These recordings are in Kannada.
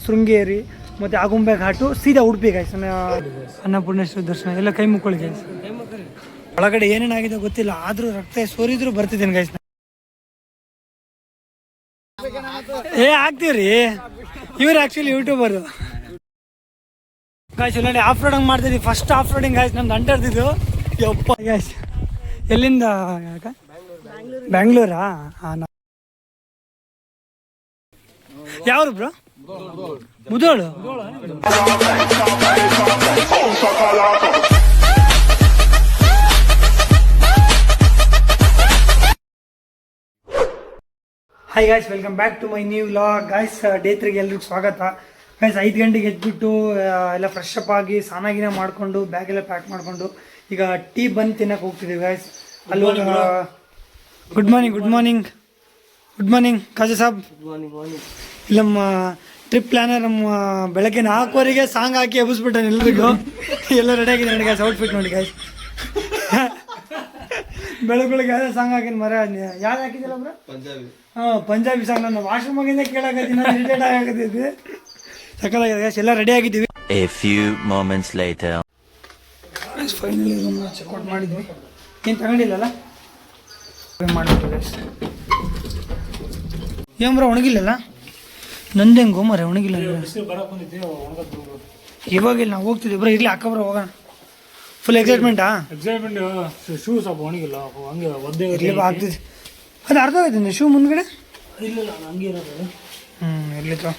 ಶೃಂಗೇರಿ ಮತ್ತು ಆಗುಂಬೆ ಘಾಟು ಸೀದಾ ಉಡುಪಿ ಗಾಯ್ಸ್. ಅನ್ನಪೂರ್ಣೇಶ್ವರ ದರ್ಶನ ಎಲ್ಲ ಕೈ ಮುಕ್ಕೊಳ್ಳಿ ಗಾಯ್ಸ್. ಒಳಗಡೆ ಏನೇನಾಗಿದೆ ಗೊತ್ತಿಲ್ಲ, ಆದರೂ ರಕ್ತ ಸೋರಿದ್ರು ಬರ್ತಿದ್ದೇನೆ ಗಾಯ್ಸ್. ಆಗ್ತೀವ್ರಿ, ಇವ್ರು ಆ್ಯಕ್ಚುಲಿ ಯೂಟ್ಯೂಬರು ಗಾಯ್ಸ್. ನೋಡಿ ಆಫ್ ರೋಡಿಂಗ್ ಮಾಡ್ತಿದ್ವಿ, ಫಸ್ಟ್ ಆಫ್ ರೋಡಿಂಗ್ ಗಾಯ್ಸ್. ನಮ್ದು ಅಂಟರ್ದಿದ್ದು ಯಪ್ಪ ಗಾಯ್ಸ್. ಎಲ್ಲಿಂದ? ಬ್ಯಾಂಗ್ಳೂರಾ? ಹಾಂ. ಯಾವ್ರು bro? Mudhol. Hi guys, welcome back to my new vlog guys. Day 3ಗೆ ಎಲ್ರಿಗೂ ಸ್ವಾಗತ ಗಾಯ್ಸ್. 5 ಗಂಟೆಗೆ ಎದ್ಬಿಟ್ಟು ಎಲ್ಲ ಫ್ರೆಶ್ ಅಪ್ ಆಗಿ ಸ್ನಾನ ಮಾಡಿಕೊಂಡು ಬ್ಯಾಗೆಲ್ಲ ಪ್ಯಾಕ್ ಮಾಡಿಕೊಂಡು ಈಗ ಟೀ ಬಂದು ತಿನ್ನಕ್ಕೆ ಹೋಗ್ತಿದ್ದೀವಿ ಗಾಯ್ಸ್. ಅಲ್ಲಿ ಗುಡ್ ಮಾರ್ನಿಂಗ್ ಕಾಜಾ ಸಾಬ್. ಇಲ್ಲ ನಮ್ಮ ಟ್ರಿಪ್ ಪ್ಲಾನರ್ ನಮ್ಮ ಬೆಳಗ್ಗೆ 4 ಸಾಂಗ್ ಹಾಕಿ ಎಬ್ಬಿಸ್ಬಿಟ್ಟಾನೆ ಎಲ್ರಿಗೂ. ಎಲ್ಲ ರೆಡಿ ಆಗಿದೆ ನೋಡಿ ಗಾಯ್ಸ್, ಔಟ್ಫಿಟ್ ನೋಡಿ ಗಾಯ್ಸ್. ಬೆಳಗ್ಗೆ ಯಾವುದೇ ಸಾಂಗ್ ಹಾಕಿನ ಮರ ಯಾವ್ದು ಹಾಕಿದ್ದಿಲ್ಲ ಬ್ರೋ? ಪಂಜಾಬಿ ಸಾಂಗ್. ನನ್ನ ವಾಶ್ರೂಮ್ ಆಗಿಂದ ಕೇಳಾಕತ್ತೀನಿ, ನಾನು ಇರಿಟೇಟ್ ಆಗಕತ್ತೈತಿ. ಸಕ್ಕತ್ತಾಗಿದೆ ಗಾಯ್ಸ್, ಎಲ್ಲ ರೆಡಿ ಆಗಿದ್ದೀವಿ. ಫೈನಲಿ ರೂಮ್ ಚೆಕ್ಔಟ್ ಮಾಡಿದ್ವಿ. ಏನು ತಗೊಂಡಿಲ್ಲಲ್ಲ ಮಾಡ್ಬಿಟ್ಟು ಗಾಯ್ಸ್. ಏನು ಬ್ರೋ ಒಣಗಿಲ್ಲಲ್ಲ? ನಂದು ಹೆಂಗೋ ಮರೆ ಒಣಗಿಲ್ಲ. ಇವಾಗಿಲ್ಲ, ನಾವು ಹೋಗ್ತಿದ್ವಿ ಬ್ರೋ. ಇರ್ಲಿ ಅಕ್ಕ ಬ್ರೋ, ಹೋಗೋಣ. ಫುಲ್ ಎಕ್ಸೈಟ್ಮೆಂಟಾ? ಶೂ ಸ್ವಲ್ಪ ಒಣಗಿಲ್ಲ, ಹಂಗೆ ಒದ್ದೆ ಆಗ್ತಿದೆ. ಅದು ಅರ್ಧ ಆಯ್ತು ಶೂ ಮುಂದ್ಗಡೆ. ಇಲ್ಲ ಹಂಗೆ ಇರೋದು. ಇರ್ಲಿತ್ತು.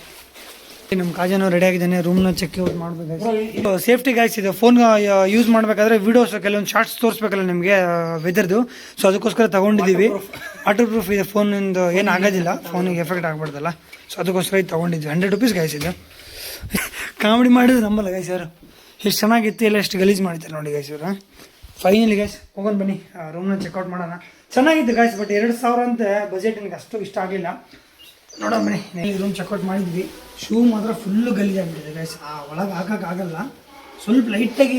ನಮ್ಮ ಕಾಜನೂ ರೆಡಿ ಆಗಿದ್ದಾನೆ, ರೂಮ್ನ ಚೆಕ್ ಔಟ್ ಮಾಡಬೇಕು. ಸೇಫ್ಟಿ ಗಾಯ್ಸ್ ಇದೆ. ಫೋನ್ ಯೂಸ್ ಮಾಡಬೇಕಾದ್ರೆ ವೀಡಿಯೋಸ್ ಕೆಲವೊಂದು ಶಾರ್ಟ್ಸ್ ತೋರಿಸ್ಬೇಕಲ್ಲ ನಿಮಗೆ ವೆದರ್ದು. ಸೊ ಅದಕ್ಕೋಸ್ಕರ ತೊಗೊಂಡಿದ್ದೀವಿ. ವಾಟರ್ ಪ್ರೂಫ್ ಇದೆ ಫೋನಿಂದು, ಏನು ಆಗೋದಿಲ್ಲ, ಫೋನಿಗೆ ಎಫೆಕ್ಟ್ ಆಗ್ಬಾರ್ದಲ್ಲ. ಸೊ ಅದಕ್ಕೋಸ್ಕರ ಇದು ತೊಗೊಂಡಿದ್ವಿ. 100 ರೂಪೀಸ್ ಗಾಯ್ಸ್ ಇದು. ಕಾಮಿಡಿ ಮಾಡಿದ್ರೆ ನಂಬಲ್ಲ ಗಾಯ್ಸ್ ಅವರು. ಎಷ್ಟು ಚೆನ್ನಾಗಿತ್ತು, ಎಲ್ಲ ಎಷ್ಟು ಗಲೀಜು ಮಾಡ್ತಾರೆ ನೋಡಿ ಗಾಯ್ಸ್ ಇವರು. ಫೈನಲಿ ಗಾಯ್ಸ್ ಹೋಗೋಣ ಬನ್ನಿ, ರೂಮ್ನ ಚೆಕ್ಔಟ್ ಮಾಡೋಣ. ಚೆನ್ನಾಗಿತ್ತು ಗಾಯ್ಸ್, ಬಟ್ 2000 ಅಂತ ಬಜೆಟ್ ನನಗೆ ಅಷ್ಟು ಇಷ್ಟ ಆಗಲಿಲ್ಲ. ನೋಡೋಣ ಬನ್ನಿ. ರೂಮ್ ಚೆಕ್ಔಟ್ ಮಾಡಿದ್ವಿ. ಶೂ ಮಾತ್ರ ಫುಲ್ಲು ಗಲೀಜಾಗಿಬಿಟ್ಟಿದೆ ಗಾಯ್ಸ್. ಒಳಗೆ ಹಾಕೋಕ್ಕಾಗಲ್ಲ, ಸ್ವಲ್ಪ ಲೈಟಾಗಿ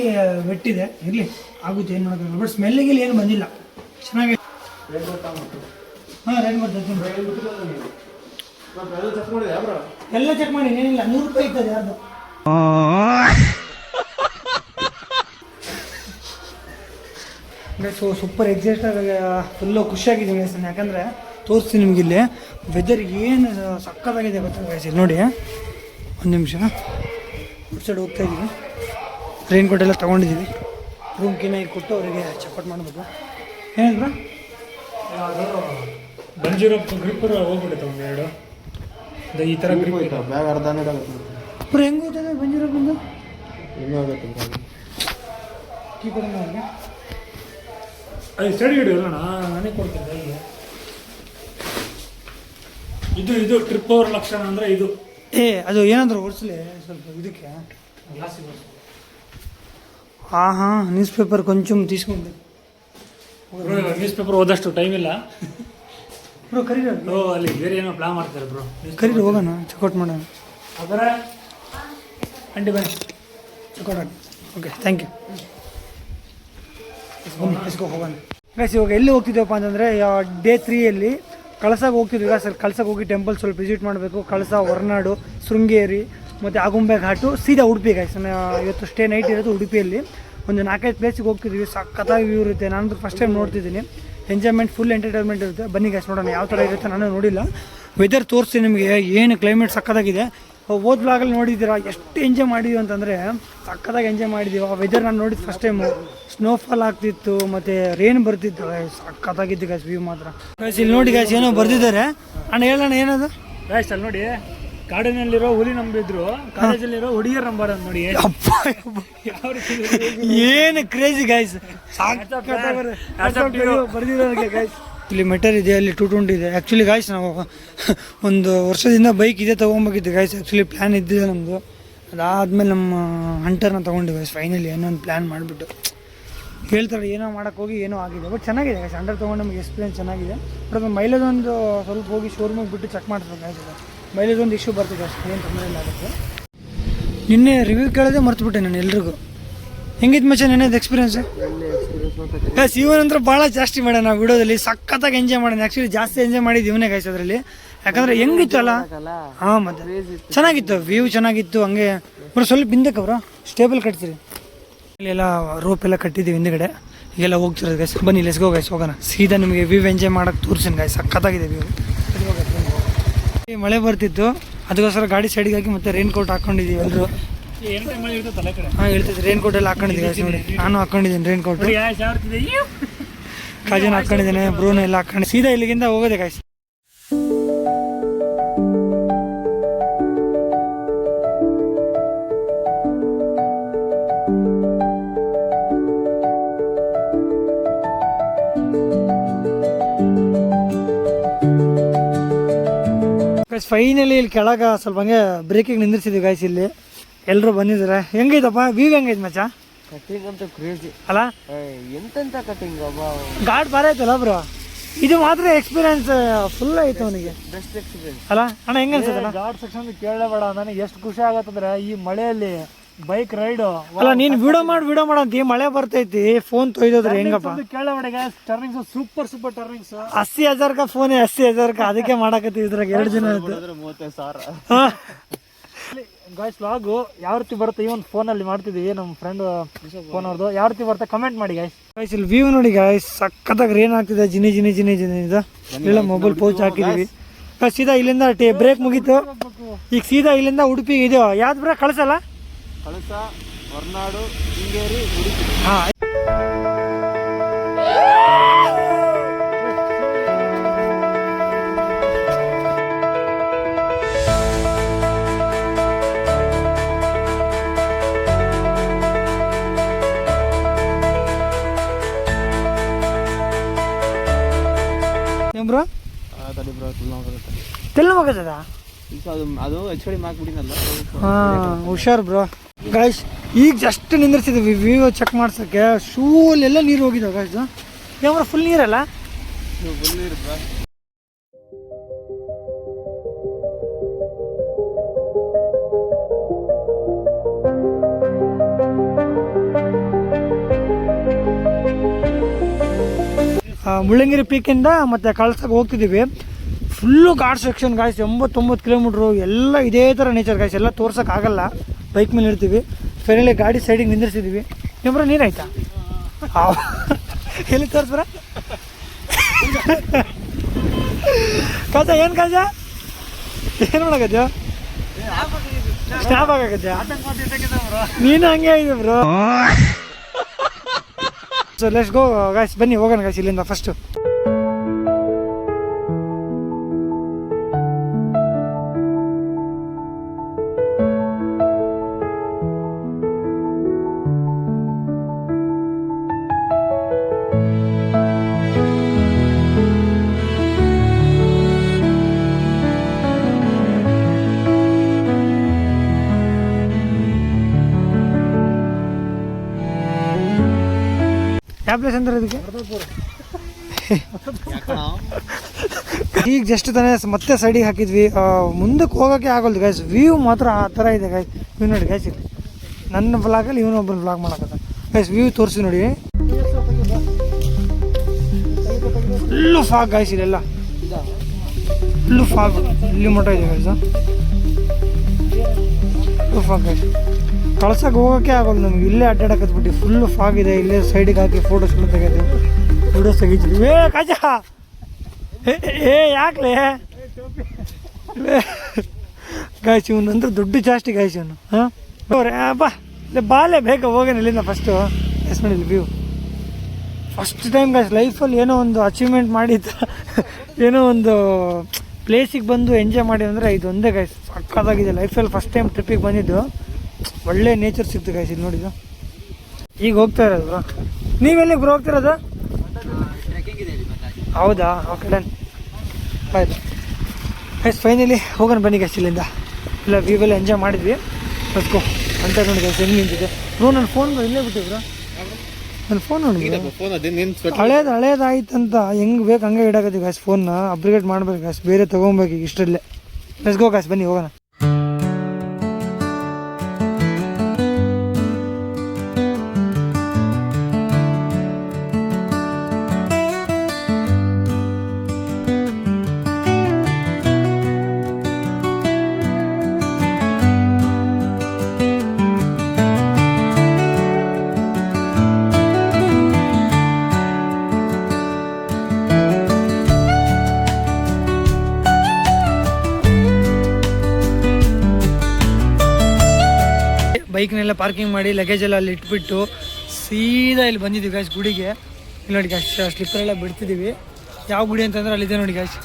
ವೆಟ್ಟಿದೆ. ಇರಲಿ, ಆಗುತ್ತೆ, ಏನು ಮಾಡೋಕ್ಕಾಗಲ್ಲ. ಬಟ್ ಸ್ಮೆಲ್ಲಿಗೆ ಏನು ಬಂದಿಲ್ಲ, ಚೆನ್ನಾಗಿದೆ. ಹಾಂ, ರೇಟ್ ಬರ್ತೈತಿ. ಎಲ್ಲ ಚೆಕ್ ಮಾಡಿ, ಏನಿಲ್ಲ. 100 ರೂಪಾಯಿ ಇರ್ತದೆ ಯಾರ್ದು. ಸೊ ಸೂಪರ್ ಎಕ್ಸೈಟ್ ಫುಲ್ಲು ಖುಷಿಯಾಗಿದ್ದೀವಿ ಗಾಯ್ಸ್. ಯಾಕಂದರೆ ತೋರಿಸ್ತೀನಿ ನಿಮ್ಗೆ ಇಲ್ಲಿ ವೆದರ್ ಏನು ಸಕ್ಕತ್ತಾಗಿದೆ ಗೊತ್ತಾ ಗಾಯ್ಸ್. ಇಲ್ಲಿ ನೋಡಿ, ಒಂದು ನಿಮಿಷ ಔಟ್ ಸೈಡ್ ಹೋಗ್ತಾ ಇದ್ದೀವಿ. ರೈನ್ ಕೋಟ್ ಎಲ್ಲ ತೊಗೊಂಡಿದ್ದೀವಿ. ರೂಮ್ ಕಿನ್ನ ಕೊಟ್ಟು ಅವರಿಗೆ ಚೆಕ್ಔಟ್ ಮಾಡಬೇಕು. ಏನಿಲ್ಲ ಬಂಜಿರೋ ಗ್ರಿಪ್ಪರ್ ಹೋಗ್ಬಿಡುತ್ತೆ ಒಂದೆರಡು. ಈ ಥರ ಗ್ರಿಪ್ ಬ್ಯಾಗ್ ಅರ್ಧ ಬ್ರೋ ಹೆಂಗೆ ಹೋಗ್ತದೆ ಬಂಜಿರೋ ಬಂದು? ಇನ್ನೂ ಆಗುತ್ತೆ ಕೀ ಕೊಡೋಣ ಅವ್ರಿಗೆ. ಅದು ಸ್ಟಡಿ ಹಿಡಿ ಅಲ್ಲ, ನಾನೇ ಕೊಡ್ತೇನೆ ಕೈಗೆ. ಇದು ಟ್ರಿಪ್ ಅವರ್ ಲಕ್ಷಣ ಅಂದರೆ ಇದು. ಅದು ಏನಾದರೂ ಓಡಿಸ್ಲಿ ಸ್ವಲ್ಪ ಇದಕ್ಕೆ. ಹಾಂ, ನ್ಯೂಸ್ ಪೇಪರ್ ಕೊಂಚಮ್ తీసుకుంది. ನ್ಯೂಸ್ ಪೇಪರ್ ಓದಷ್ಟು ಟೈಮ್ ಇಲ್ಲ ಬ್ರೋ. ಕರೀರಿ ಅಲ್ಲಿ ಬೇರೆ ಏನೋ ಪ್ಲಾನ್ ಮಾಡ್ತಾರೆ ಬ್ರೋ. ಕರೀರಿ, ಹೋಗೋಣ, ಚೆಕ್ಔಟ್ ಮಾಡೋಣ. ಅದರ ಅಂಟಿ ಬನ್ನಿ, ಚೆಕ್ಔಟ್ ಆಗಿ. Okay, thank you. ಹೋಗೋಣ ಗೈಸ್. ಇವಾಗ ಎಲ್ಲಿ ಹೋಗ್ತಿದ್ದೇವಪ್ಪ ಅಂತಂದರೆ ಡೇ 3ಯಲ್ಲಿ ಕಳಸಾಗ ಹೋಗ್ತಿದ್ವಿ ಸರ್. ಕಳಸಾಗ ಹೋಗಿ ಟೆಂಪಲ್ ಸ್ವಲ್ಪ ವಿಸಿಟ್ ಮಾಡಬೇಕು. ಕಳಸ, ಹೊರನಾಡು, ಶೃಂಗೇರಿ ಮತ್ತು ಆಗುಂಬೆ ಘಾಟು ಸೀದಾ ಉಡುಪಿ ಗೈಸ್. ಇವತ್ತು ಸ್ಟೇ ನೈಟ್ ಇರೋದು ಉಡುಪಿಯಲ್ಲಿ. ಒಂದು 4-5 ಪ್ಲೇಸಿಗೆ ಹೋಗ್ತಿದ್ವಿ. ಸಕ್ಕತ್ತಾಗಿ ವ್ಯೂ ಇರುತ್ತೆ. ನಾನು ಫಸ್ಟ್ ಟೈಮ್ ನೋಡ್ತಿದ್ದೀನಿ. ಎಂಜಾಯ್ಮೆಂಟ್, ಫುಲ್ ಎಂಟರ್ಟೈನ್ಮೆಂಟ್ ಇರುತ್ತೆ. ಬನ್ನಿ ಗೈಸ್ ನೋಡೋಣ ಯಾವ ಥರ ಇರುತ್ತೆ. ನಾನು ನೋಡಿಲ್ಲ, ವೆದರ್ ತೋರಿಸ್ತೀನಿ ನಿಮಗೆ. ಏನು ಕ್ಲೈಮೇಟ್ ಸಕ್ಕತ್ತಾಗಿದೆ. ಹೋದ ಬ್ಲಾಗಲ್ಲಿ ನೋಡಿದ್ದೀರಾ ಎಷ್ಟು ಎಂಜಾಯ್ ಮಾಡಿದ್ದೀವಿ ಅಂತಂದರೆ ಸಕ್ಕತ್ತಾಗಿ ಎಂಜಾಯ್ ಮಾಡಿದ್ದೀವಿ. ಆ ವೆದರ್ ನಾನು ನೋಡಿದ್ದು ಫಸ್ಟ್ ಟೈಮು. ಸ್ನೋಫಾಲ್ ಆಗ್ತಿತ್ತು ಮತ್ತು ರೇನ್ ಬರ್ತಿತ್ತು. ಸಕ್ಕತ್ತಾಗಿತ್ತು ಗಾಯ್ಸ್ ವ್ಯೂ ಮಾತ್ರ. ಗಾಯ್ಸ್ ಇಲ್ಲಿ ನೋಡಿ ಗಾಯ್ಸ್, ಏನೋ ಬರ್ದಿದ್ದಾರೆ. ಅಣ್ಣ ಹೇಳೋಣ ಏನದು ಗಾಯ್ಸ್? ಅಲ್ಲಿ ನೋಡಿ, ಕಾಡಿನಲ್ಲಿರೋ ಹುಲಿ ನಂಬಿದ್ರು, ಕಾಲೇಜಲ್ಲಿರೋ ಹುಡುಗಿಯರ್ ನಂಬರ್ ಅಂತ ನೋಡಿ. ಯಾವ ರೀತಿ ಏನು ಕ್ರೇಜಿ ಗಾಯ್ಸ್, ಬರ್ದಿರೋರಿಗೆ ಗಾಯ್ಸ್. ಇಲ್ಲಿ ಮೆಟರ್ ಇದೆ, ಅಲ್ಲಿ 220 ಇದೆ. ಆ್ಯಕ್ಚುಲಿ ಗಾಯ್ಸ್ ನಾವು ಒಂದು ವರ್ಷದಿಂದ ಬೈಕ್ ಇದೆ ತೊಗೊಂಬೋಗಿದ್ದೆ ಗಾಯ್ಸ್. ಆ್ಯಕ್ಚುಲಿ ಪ್ಲ್ಯಾನ್ ಇದ್ದಿದೆ ನಮ್ಮದು. ಅದಾದಮೇಲೆ ನಮ್ಮ ಹಂಟರ್ನ ತೊಗೊಂಡಿವಿ ಗಾಯ್ಸ್. ಫೈನಲಿ ಏನೋ ಒಂದು ಪ್ಲ್ಯಾನ್ ಮಾಡಿಬಿಟ್ಟು ಹೇಳ್ತಾರೆ, ಏನೋ ಮಾಡೋಕ್ಕೆ ಹೋಗಿ ಏನೋ ಆಗಿದೆ. ಬಟ್ ಚೆನ್ನಾಗಿದೆ ಗಾಯ್ಸ್. ಹಂಟರ್ ತೊಗೊಂಡು ನಮಗೆ ಎಕ್ಸ್ಪೀರಿಯನ್ಸ್ ಚೆನ್ನಾಗಿದೆ. ಬಟ್ ಅದು ಮೈಲೇಜ್ ಒಂದು ಸ್ವಲ್ಪ ಹೋಗಿ ಶೋರೂಮಿಗೆ ಬಿಟ್ಟು ಚೆಕ್ ಮಾಡ್ತಾರೆ ಗಾಯ್ಸ್. ಮೈಲೇಜ್ ಒಂದು ಇಶ್ಯೂ ಬರ್ತಿದೆ ಅಷ್ಟೇ, ಏನು ತೊಂದರೆ ಇಲ್ಲ ಆಗುತ್ತೆ. ನಿನ್ನೆ ರಿವ್ಯೂ ಕೇಳೋದೇ ಮರ್ತುಬಿಟ್ಟೆ ನಾನು ಎಲ್ರಿಗೂ. ಹೆಂಗಿತ್ತು ಮಚ್ಚ ನೆನೆದು ಎಕ್ಸ್ಪೀರಿಯನ್ಸ್? ಗೈಸ್ ಇವನ್ ಅಂದ್ರೆ ಭಾಳ ಜಾಸ್ತಿ ಮಾಡೋಣ ನಾವು ವಿಡಿಯೋದಲ್ಲಿ. ಸಖತ್ತಾಗಿ ಎಂಜಾಯ್ ಮಾಡೋಣ. ಆ್ಯಕ್ಚುಲಿ ಜಾಸ್ತಿ ಎಂಜಾಯ್ ಮಾಡಿದ್ದು ಇವನೇ ಗೈಸ್ ಅದರಲ್ಲಿ. ಯಾಕಂದ್ರೆ ಹೆಂಗಿತ್ತು ಅಲ್ಲ. ಹಾಂ ಮತ್ತೆ ಚೆನ್ನಾಗಿತ್ತು, ವ್ಯೂ ಚೆನ್ನಾಗಿತ್ತು. ಹಂಗೆ ಬ್ರೋ ಸ್ವಲ್ಪ ಹಿಂದಕ್ಕೆ ಬ್ರೋ ಸ್ಟೇಬಲ್ ಕಟ್ತೀರಿ. ಇಲ್ಲೆಲ್ಲ ರೋಪ್ ಎಲ್ಲ ಕಟ್ಟಿದ್ದೀವಿ ಹಿಂದ್ಗಡೆ, ಈಗೆಲ್ಲ ಹೋಗ್ತಿರೋದು ಗೈಸ್. ಬನ್ನಿ ಲೆಟ್ಸ್ ಗೋ ಗೈಸ್, ಹೋಗೋಣ. ಸೀದಾ ನಿಮಗೆ ವ್ಯೂ ಎಂಜಾಯ್ ಮಾಡೋಕ್ಕೆ ತೋರಿಸ್ತೀನಿ ಗೈಸ್, ಸಖತ್ತಾಗಿದೆ ವ್ಯೂ. ಮಳೆ ಬರ್ತಿತ್ತು, ಅದಕ್ಕೋಸ್ಕರ ಗಾಡಿ ಸೈಡಿಗೆ ಹಾಕಿ ಮತ್ತೆ ರೈನ್ ಕೋಟ್ ಹಾಕೊಂಡಿದ್ದೀವಿ ಎಲ್ಲರೂ. ಹಾಂ ಹೇಳ್ತಿದ್ದೆ, ರೈನ್ ಕೋಟ್ ಎಲ್ಲ ಹಾಕೊಂಡಿದ್ದೀವಿ ಗೈಸ್. ನೋಡಿ ನಾನು ಹಾಕೊಂಡಿದ್ದೀನಿ ರೈನ್ ಕೋಟ್, ಕಾಜನ್ ಹಾಕೊಂಡಿದ್ದೇನೆ, ಬ್ರೂನ ಎಲ್ಲ ಹಾಕೊಂಡು ಸೀದಾ ಇಲ್ಲಿಗಿಂದ ಹೋಗೋದೆ ಗೈಸ್. ಫೈನಲಿ ಇಲ್ಲಿ ಕೆಳಗ ಸ್ವಲ್ಪ ಹಂಗೆ ಬ್ರೇಕಿಗೆ ನಿಂದಿರ್ಸಿದ್ವಿ ಗಾಯ್ಸ್. ಇಲ್ಲಿ ಎಲ್ಲರೂ ಬಂದಿದ್ದಾರೆ. ಹೆಂಗೈತಪ್ಪ ವ್ಯೂ? ಹೆಂಗೈತೆ ಮಚ್ಚ? ಕಟಿಂಗ್ ಅಂತ ಕ್ರೇಜಿ ಅಲ್ಲ, ಎಂತೆಂತ ಕಟಿಂಗ್ ಗಾಡ್ ಬಾರಿ ಆಯ್ತಲ್ಲ ಬ್ರೋ. ಇದು ಮಾತ್ರ ಎಕ್ಸ್ಪೀರಿಯನ್ಸ್ ಫುಲ್ ಆಯ್ತು ಅವನಿಗೆ, ಬೆಸ್ಟ್ ಎಕ್ಸ್ಪೀರಿಯನ್ಸ್ ಅಲ್ಲ ಅಣ್ಣ? ಹೆಂಗ ಅನ್ಸುತ್ತಣ್ಣ? ಘಾಟ್ ಸೆಕ್ಷನ್ ಕೇಳಬೇಡ, ನನಗೆ ಎಷ್ಟು ಖುಷಿ ಆಗತ್ತಂದ್ರೆ ಈ ಮಳೆಯಲ್ಲಿ ಬೈಕ್ ರೈಡ್. ಅಲ್ಲ ನೀನ್ ವಿಡಿಯೋ ಮಾಡಂತಿ, ಮಳೆ ಬರ್ತೈತಿ, ಫೋನ್ ತೊಯ್ದೋದ್ರೆ ಹೆಂಗಪ್ಪ? ಕೇಳಬೇಡ ಟರ್ನಿಂಗ್ಸ್, ಸೂಪರ್ ಟರ್ನಿಂಗ್ಸ್. 80,000 का ಫೋನ್, 80,000 का. ಅದಕ್ಕೆ ಮಾಡಕತ್ತಿ ಇದ್ರಾಗ 2 ದಿನ ಆಯ್ತು. 30,000 ಗಾಯ್ಸ್ ವ್ಲಾಗು ಯಾವ ರೀತಿ ಬರುತ್ತೆ ಈ ಒಂದು ಫೋನಲ್ಲಿ ಮಾಡ್ತಿದ್ದೀವಿ, ನಮ್ಮ ಫ್ರೆಂಡ್ ಫೋನ್ ಅವ್ರದ್ದು. ಯಾವ ರೀತಿ ಬರುತ್ತೆ ಕಮೆಂಟ್ ಮಾಡಿ ಗಾಯ್ಸ್. ಗಾಯ್ಸ್ ಇಲ್ಲಿ ವ್ಯೂ ನೋಡಿ ಗಾಯ್ಸ್, ಸಖತ್ತಾಗಿ ರೇನ್ ಆಗ್ತಿದೆ, ಜಿನಿ ಇದು. ಇಲ್ಲ ಮೊಬೈಲ್ ಪೌಚ್ ಹಾಕಿದೀವಿ. ಸೀದಾ ಇಲ್ಲಿಂದ ಬ್ರೇಕ್ ಮುಗೀತು, ಈಗ ಸೀದಾ ಇಲ್ಲಿಂದ ಉಡುಪಿಗೆ ಇದು ಯಾವ್ದು ಬ್ರೇಕ್ ಕಳ್ಸಲ್ಲ, ಕಳಸ, ಹೊರನಾಡು, ಶೃಂಗೇರಿ, ಉಡುಪಿ. ಹಾ ಬ್ರೋ ತೆಲ್ಲ ಮಗದ ಅದು HD ಮಾಡ್ಬಿಟ್ಟಿನಲ್ಲ. ಹಾಂ ಹುಷಾರ್ ಬ್ರೋ. ಗಾಯ್ಸ್ ಈಗ ಜಸ್ಟ್ ನಿಂದಿರ್ಸಿದ್ವಿ ವ್ಯೂ ಚೆಕ್ ಮಾಡ್ಸೋಕ್ಕೆ. ಶೂ ಅಲ್ಲೆಲ್ಲ ನೀರು ಹೋಗಿದ್ದಾವೆ ಗಾಯ್ಸ್. ಯಾವ ಫುಲ್ ನೀರಲ್ಲ? ಫುಲ್ ನೀರು ಬ್ರೋ. ಮುಳ್ಳಂಗಿರಿ ಪೀಕಿಂದ ಮತ್ತು ಕಳ್ಸಕ್ಕೆ ಹೋಗ್ತಿದ್ದೀವಿ. Full ghat section guys, 80-90 kilometre. ಎಲ್ಲ ಇದೇ ಥರ ನೇಚರ್ ಗಾಯ್ಸ್, ಎಲ್ಲ ತೋರ್ಸೋಕ್ಕಾಗಲ್ಲ, ಬೈಕ್ ಮೇಲೆ ಇರ್ತೀವಿ. ಫೈನಲಿ ಗಾಡಿ ಸೈಡಿಗೆ ನಿಂದಿರ್ಸಿದ್ದೀವಿ. ನಿಮ್ರ ನೀರಾಯ್ತಾ? ಎಲ್ಲಿ ತೋರಿಸ್ಬ್ರ? ಕಾಜ ಏನು ಕಾಜ ಏನು ಮಾಡಕತ್ತೀವ? ಸ್ಟಾಪ್ ಆಗಕತ್ತೀಯ? ನೀನು ಹಂಗೆ ಆಗಿದೆ bro. So let's go guys, ಬನ್ನಿ ಹೋಗೋಣ ಗಾಯ್ಸ್ ಇಲ್ಲಿಂದ ಫಸ್ಟು. ಯಾವ ಪ್ಲೇಸ್ ಅಂತಾರೆ ಇದಕ್ಕೆ? ಈಗ ಜಸ್ಟ್ ತಾನೇ ಮತ್ತೆ ಸೈಡಿಗೆ ಹಾಕಿದ್ವಿ. ಮುಂದಕ್ಕೆ ಹೋಗೋಕ್ಕೆ ಆಗೋಲ್ದು ಗೈಸ್. ವ್ಯೂ ಮಾತ್ರ ಆ ಥರ ಇದೆ ಗೈಸ್. ವ್ಯೂ ನೋಡಿ ಗೈಸ್, ಇಲ್ಲಿ ನನ್ನ ವ್ಲಾಗಲ್ಲಿ ಇವನೊಬ್ಬರು ವ್ಲಾಗ್ ಮಾಡಕತ್ತ ಗೈಸ್. ವ್ಯೂ ತೋರಿಸಿ ನೋಡಿ, ಫುಲ್ಲು ಫಾಗ್ ಗೈಸ್. ಇಲ್ಲೆಲ್ಲ ಫುಲ್ಲು ಫಾಗ್, ಇಲ್ಲಿ ಮಟ್ಟ ಇದೆ ಗೈಸ್. ಫುಲ್ಲು ಫಾಗ್ ಗೈಸ್, ಕಳ್ಸಕ್ಕೆ ಹೋಗೋಕ್ಕೆ ಆಗೋಲ್ಲ ನಮ್ಗೆ. ಇಲ್ಲೇ ಅಡ್ಡಾಡಕತ್ಬಿಟ್ಟು ಫುಲ್ಲು ಫಾಗ್ ಇದೆ. ಇಲ್ಲೇ ಸೈಡಿಗೆ ಹಾಕಿ ಫೋಟೋಸ್ಗಳು ತೆಗೆದು ವಿಡಿಯೋಸ್ ತೆಗಿತೀವಿ. ಕಾಜ ಯಾಕ್ಲೆ ಗಾಯ್ಸ್, ಇವನಂದ್ರೆ ದುಡ್ಡು ಜಾಸ್ತಿ ಗಾಯ್ಸ್ ಇವನು. ಹಾಂ ಅವ್ರೆ ಬಾ ಬಾಲೆ ಬೇಗ ಹೋಗೋಣ ಇಲ್ಲಿಂದ ಫಸ್ಟು. ಎಸ್ ನೋಡಿ ವ್ಯೂ ಫಸ್ಟ್ ಟೈಮ್ ಗಾಯ್ಸ್ ಲೈಫಲ್ಲಿ ಏನೋ ಒಂದು ಅಚೀವ್ಮೆಂಟ್ ಮಾಡಿದ್ದ, ಏನೋ ಒಂದು ಪ್ಲೇಸಿಗೆ ಬಂದು ಎಂಜಾಯ್ ಮಾಡಿ ಅಂದರೆ ಇದೊಂದೇ ಗಾಯ್ಸ್. ಸಕ್ಕತ್ತಾಗಿದೆ. ಲೈಫಲ್ಲಿ ಫಸ್ಟ್ ಟೈಮ್ ಟ್ರಿಪ್ಪಿಗೆ ಬಂದಿದ್ದು, ಒಳ್ಳೆ ನೇಚರ್ ಸಿಕ್ತು ಗಾಯ್ಸ್ ಇಲ್ಲಿ ನೋಡಿದ್ದು. ಈಗ ಹೋಗ್ತಾ ಇರೋದು ಬ್ರೋ. ನೀವೆಲ್ಲಿಗೆ ಬ್ರೋ ಹೋಗ್ತಿರೋದು? ಹೌದಾ, ಓಕೆ ಡನ್, ಆಯ್ತು ಗೈಸ್. ಫೈನಲಿ ಹೋಗೋಣ ಬನ್ನಿ ಗೈಸ್ ಇಲ್ಲಿಂದ. ಇಲ್ಲ ವ್ಯೂ ಎಲ್ಲ ಎಂಜಾಯ್ ಮಾಡಿದ್ವಿ. ಬಸ್ಕೋ ಅಂತ ನೋಡಿ ಗೈಸ್ ಹೆಂಗೆ ನಿಂತಿದೆ ಬ್ರೋ. ನನ್ನ ಫೋನ್ ಇಲ್ಲೇ ಬಿಟ್ಟಿವ್ರ, ನನ್ನ ಫೋನ್ ನೋಡಿ ಹಳೇದಾಯ್ತಂತ ಹೆಂಗೆ ಬೇಕು ಹಂಗೆ ಇಡಾಕತ್ತೀವಿ ಗೈಸ್. ಫೋನ್ನ ಅಪ್ಗ್ರೇಡ್ ಮಾಡ್ಬೇಕು ಗೈಸ್, ಬೇರೆ ತೊಗೊಬೇಕು ಈಗ ಇಷ್ಟರಲ್ಲೇ. ಲೆಟ್ಸ್ ಗೋ ಗೈಸ್, ಬನ್ನಿ ಹೋಗೋಣ. ಬೈಕ್ನೆಲ್ಲ ಪಾರ್ಕಿಂಗ್ ಮಾಡಿ ಲಗೇಜ್ ಎಲ್ಲ ಅಲ್ಲಿ ಇಟ್ಬಿಟ್ಟು ಸೀದಾ ಇಲ್ಲಿ ಬಂದಿದ್ದೀವಿ ಗಾಯ್ಸ್ ಗುಡಿಗೆ. ಇಲ್ಲಿ ನೋಡಿ ಗಾಯ್ಸ್ ಸ್ಲಿಪ್ಪರ್ ಎಲ್ಲ ಬಿಡ್ತಿದ್ದೀವಿ. ಯಾವ ಗುಡಿ ಅಂತಂದ್ರೆ ಅಲ್ಲಿದೆ ನೋಡಿ ಗಾಯ್ಸ್,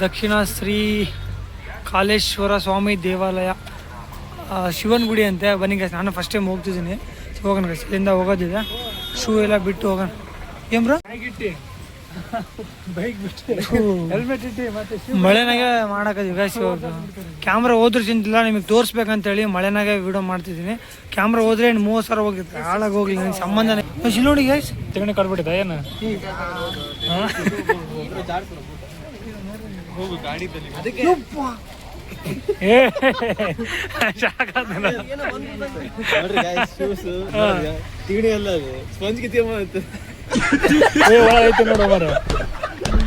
ದಕ್ಷಿಣ ಶ್ರೀ ಕಾಲೇಶ್ವರ ಸ್ವಾಮಿ ದೇವಾಲಯ, ಶಿವನ ಗುಡಿ ಅಂತೆ. ಬನ್ನಿ ಗಾಯ್ಸ್, ನಾನು ಫಸ್ಟ್ ಟೈಮ್ ಹೋಗ್ತಿದ್ದೀನಿ. ಹೋಗೋಣ ಗಾಯ್ಸ್, ಇಲ್ಲಿಂದ ಹೋಗೋದಿದೆ. ಶೂ ಎಲ್ಲ ಬಿಟ್ಟು ಹೋಗೋಣ. ಏನ್ ಬ್ರೋ ಬೈಕ್ ಬಿಟ್ಟು ಹೆಲ್ಮೆಟ್ ಇಟ್ಟು ಮತ್ತೆ ಮಳೆನಾಗೆ ಮಾಡಾಕದೀವಿ ಗಾಯ್ಸ್. ಕ್ಯಾಮ್ರಾ ಹೋದ್ರೂ ಚಿಂತಿಲ್ಲ, ನಿಮಗೆ ತೋರಿಸ್ಬೇಕಂತೇಳಿ ಮಳೆನಾಗೆ ವಿಡಿಯೋ ಮಾಡ್ತಿದ್ದೀನಿ. ಕ್ಯಾಮ್ರಾ ಹೋದ್ರೆ 30,000 ಹೋಗಿತ್ತು, ಹಾಳಾಗಿ ಹೋಗ್ಲಿ, ನನಗೆ ಸಂಬಂಧನೇ ಇಲ್ಲಿ ನೋಡಿ ಗಾಯ್ಸ್. ತೆಗಣೆ ಕಡ್ಬಿಟ್ಟಿದೆ ಏನು ತಿಗಣಿ ಅಲ್ಲ ಅದು, ಸ್ಪಂಜ್ ಕಿತ್ಕೊಂಬಂತು. ಐತೆ ನೋಡು ಮಾರ,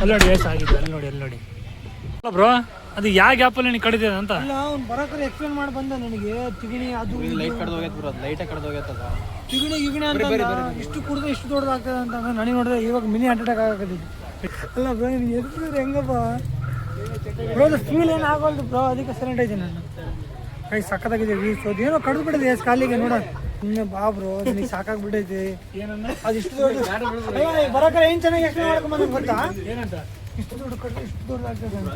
ಅಲ್ಲಿ ನೋಡಿ ಎಷ್ಟು ಆಗಿದೆ, ಅಲ್ಲಿ ನೋಡಿ ಅಲ್ಲಿ ನೋಡಿ ಬ್ರೋ. ಅದು ಯಾವ ಗ್ಯಾಪಲ್ಲಿ ನೀನು ಕಡಿದಿದೆ ಅಂತ ಇಲ್ಲ, ಅವ್ನು ಬರೋಕ್ರೆ ಎಕ್ಸ್ಪ್ಲೇನ್ ಮಾಡಿ ಬಂದ ನನಗೆ. ತಿಗಣಿ ಅದು ಲೈಟ್ ಕಡ್ದು ಹೋಗೈತೆ ಬ್ರೋ, ಅದು ಲೈಟಾಗಿ ಕಡ್ದು ಹೋಗೈತದ. ತಿಗಣಿ ಅಂತ ಇಷ್ಟು ಕುಡಿದ್ರೆ ಇಷ್ಟು ದೊಡ್ಡದಾಗ್ತದೆ ಅಂತ ನನಗೆ ನೋಡಿದ್ರೆ ಇವಾಗ ಮಿನಿ ಹಾರ್ಟ್ ಅಟ್ಯಾಕ್ ಆಗಕತ್ತಿದ್ದು. ಅಲ್ಲ ಬ್ರೋ, ನೀನು ಎದುರಿದ್ರೆ ಹೆಂಗಪ್ಪ ಬ್ರೋ, ಅದು ಫೀಲ್ ಏನು ಆಗೋಲ್ದು ಬ್ರೋ, ಅದಕ್ಕೆ ಸೈಲೆಂಟ್ ಇದ್ದೀನಿ ನಾನು. ಕೈ ಸಕ್ಕತ್ತಾಗಿದೆ ವ್ಯೂಸ್. ಅದು ಏನೋ ಕಡ್ದು ಬಿಟ್ಟಿದೆ ಕಾಲಿಗೆ ನೋಡ. ಸುಮ್ಮನೆ ಬಾ ಬ್ರೋ, ನನಗೆ ಸಾಕಾಗ್ಬಿಟ್ಟೈತಿ. ಏನನ್ನ ಅದು ಇಷ್ಟು ದೊಡ್ಡ ಬರೋಕ್ರೆ ಏನು ಚೆನ್ನಾಗಿ ಎಕ್ಸ್ಪ್ಲೇನ್ ಮಾಡ್ಕೊಂಬಂದು ಗೊತ್ತಾ? ಏನಂತ ಇಷ್ಟು ದೊಡ್ಡ ಕಡ್ದು ಇಷ್ಟು ದೊಡ್ಡದಾಗ್ತದೆ ಅಂತ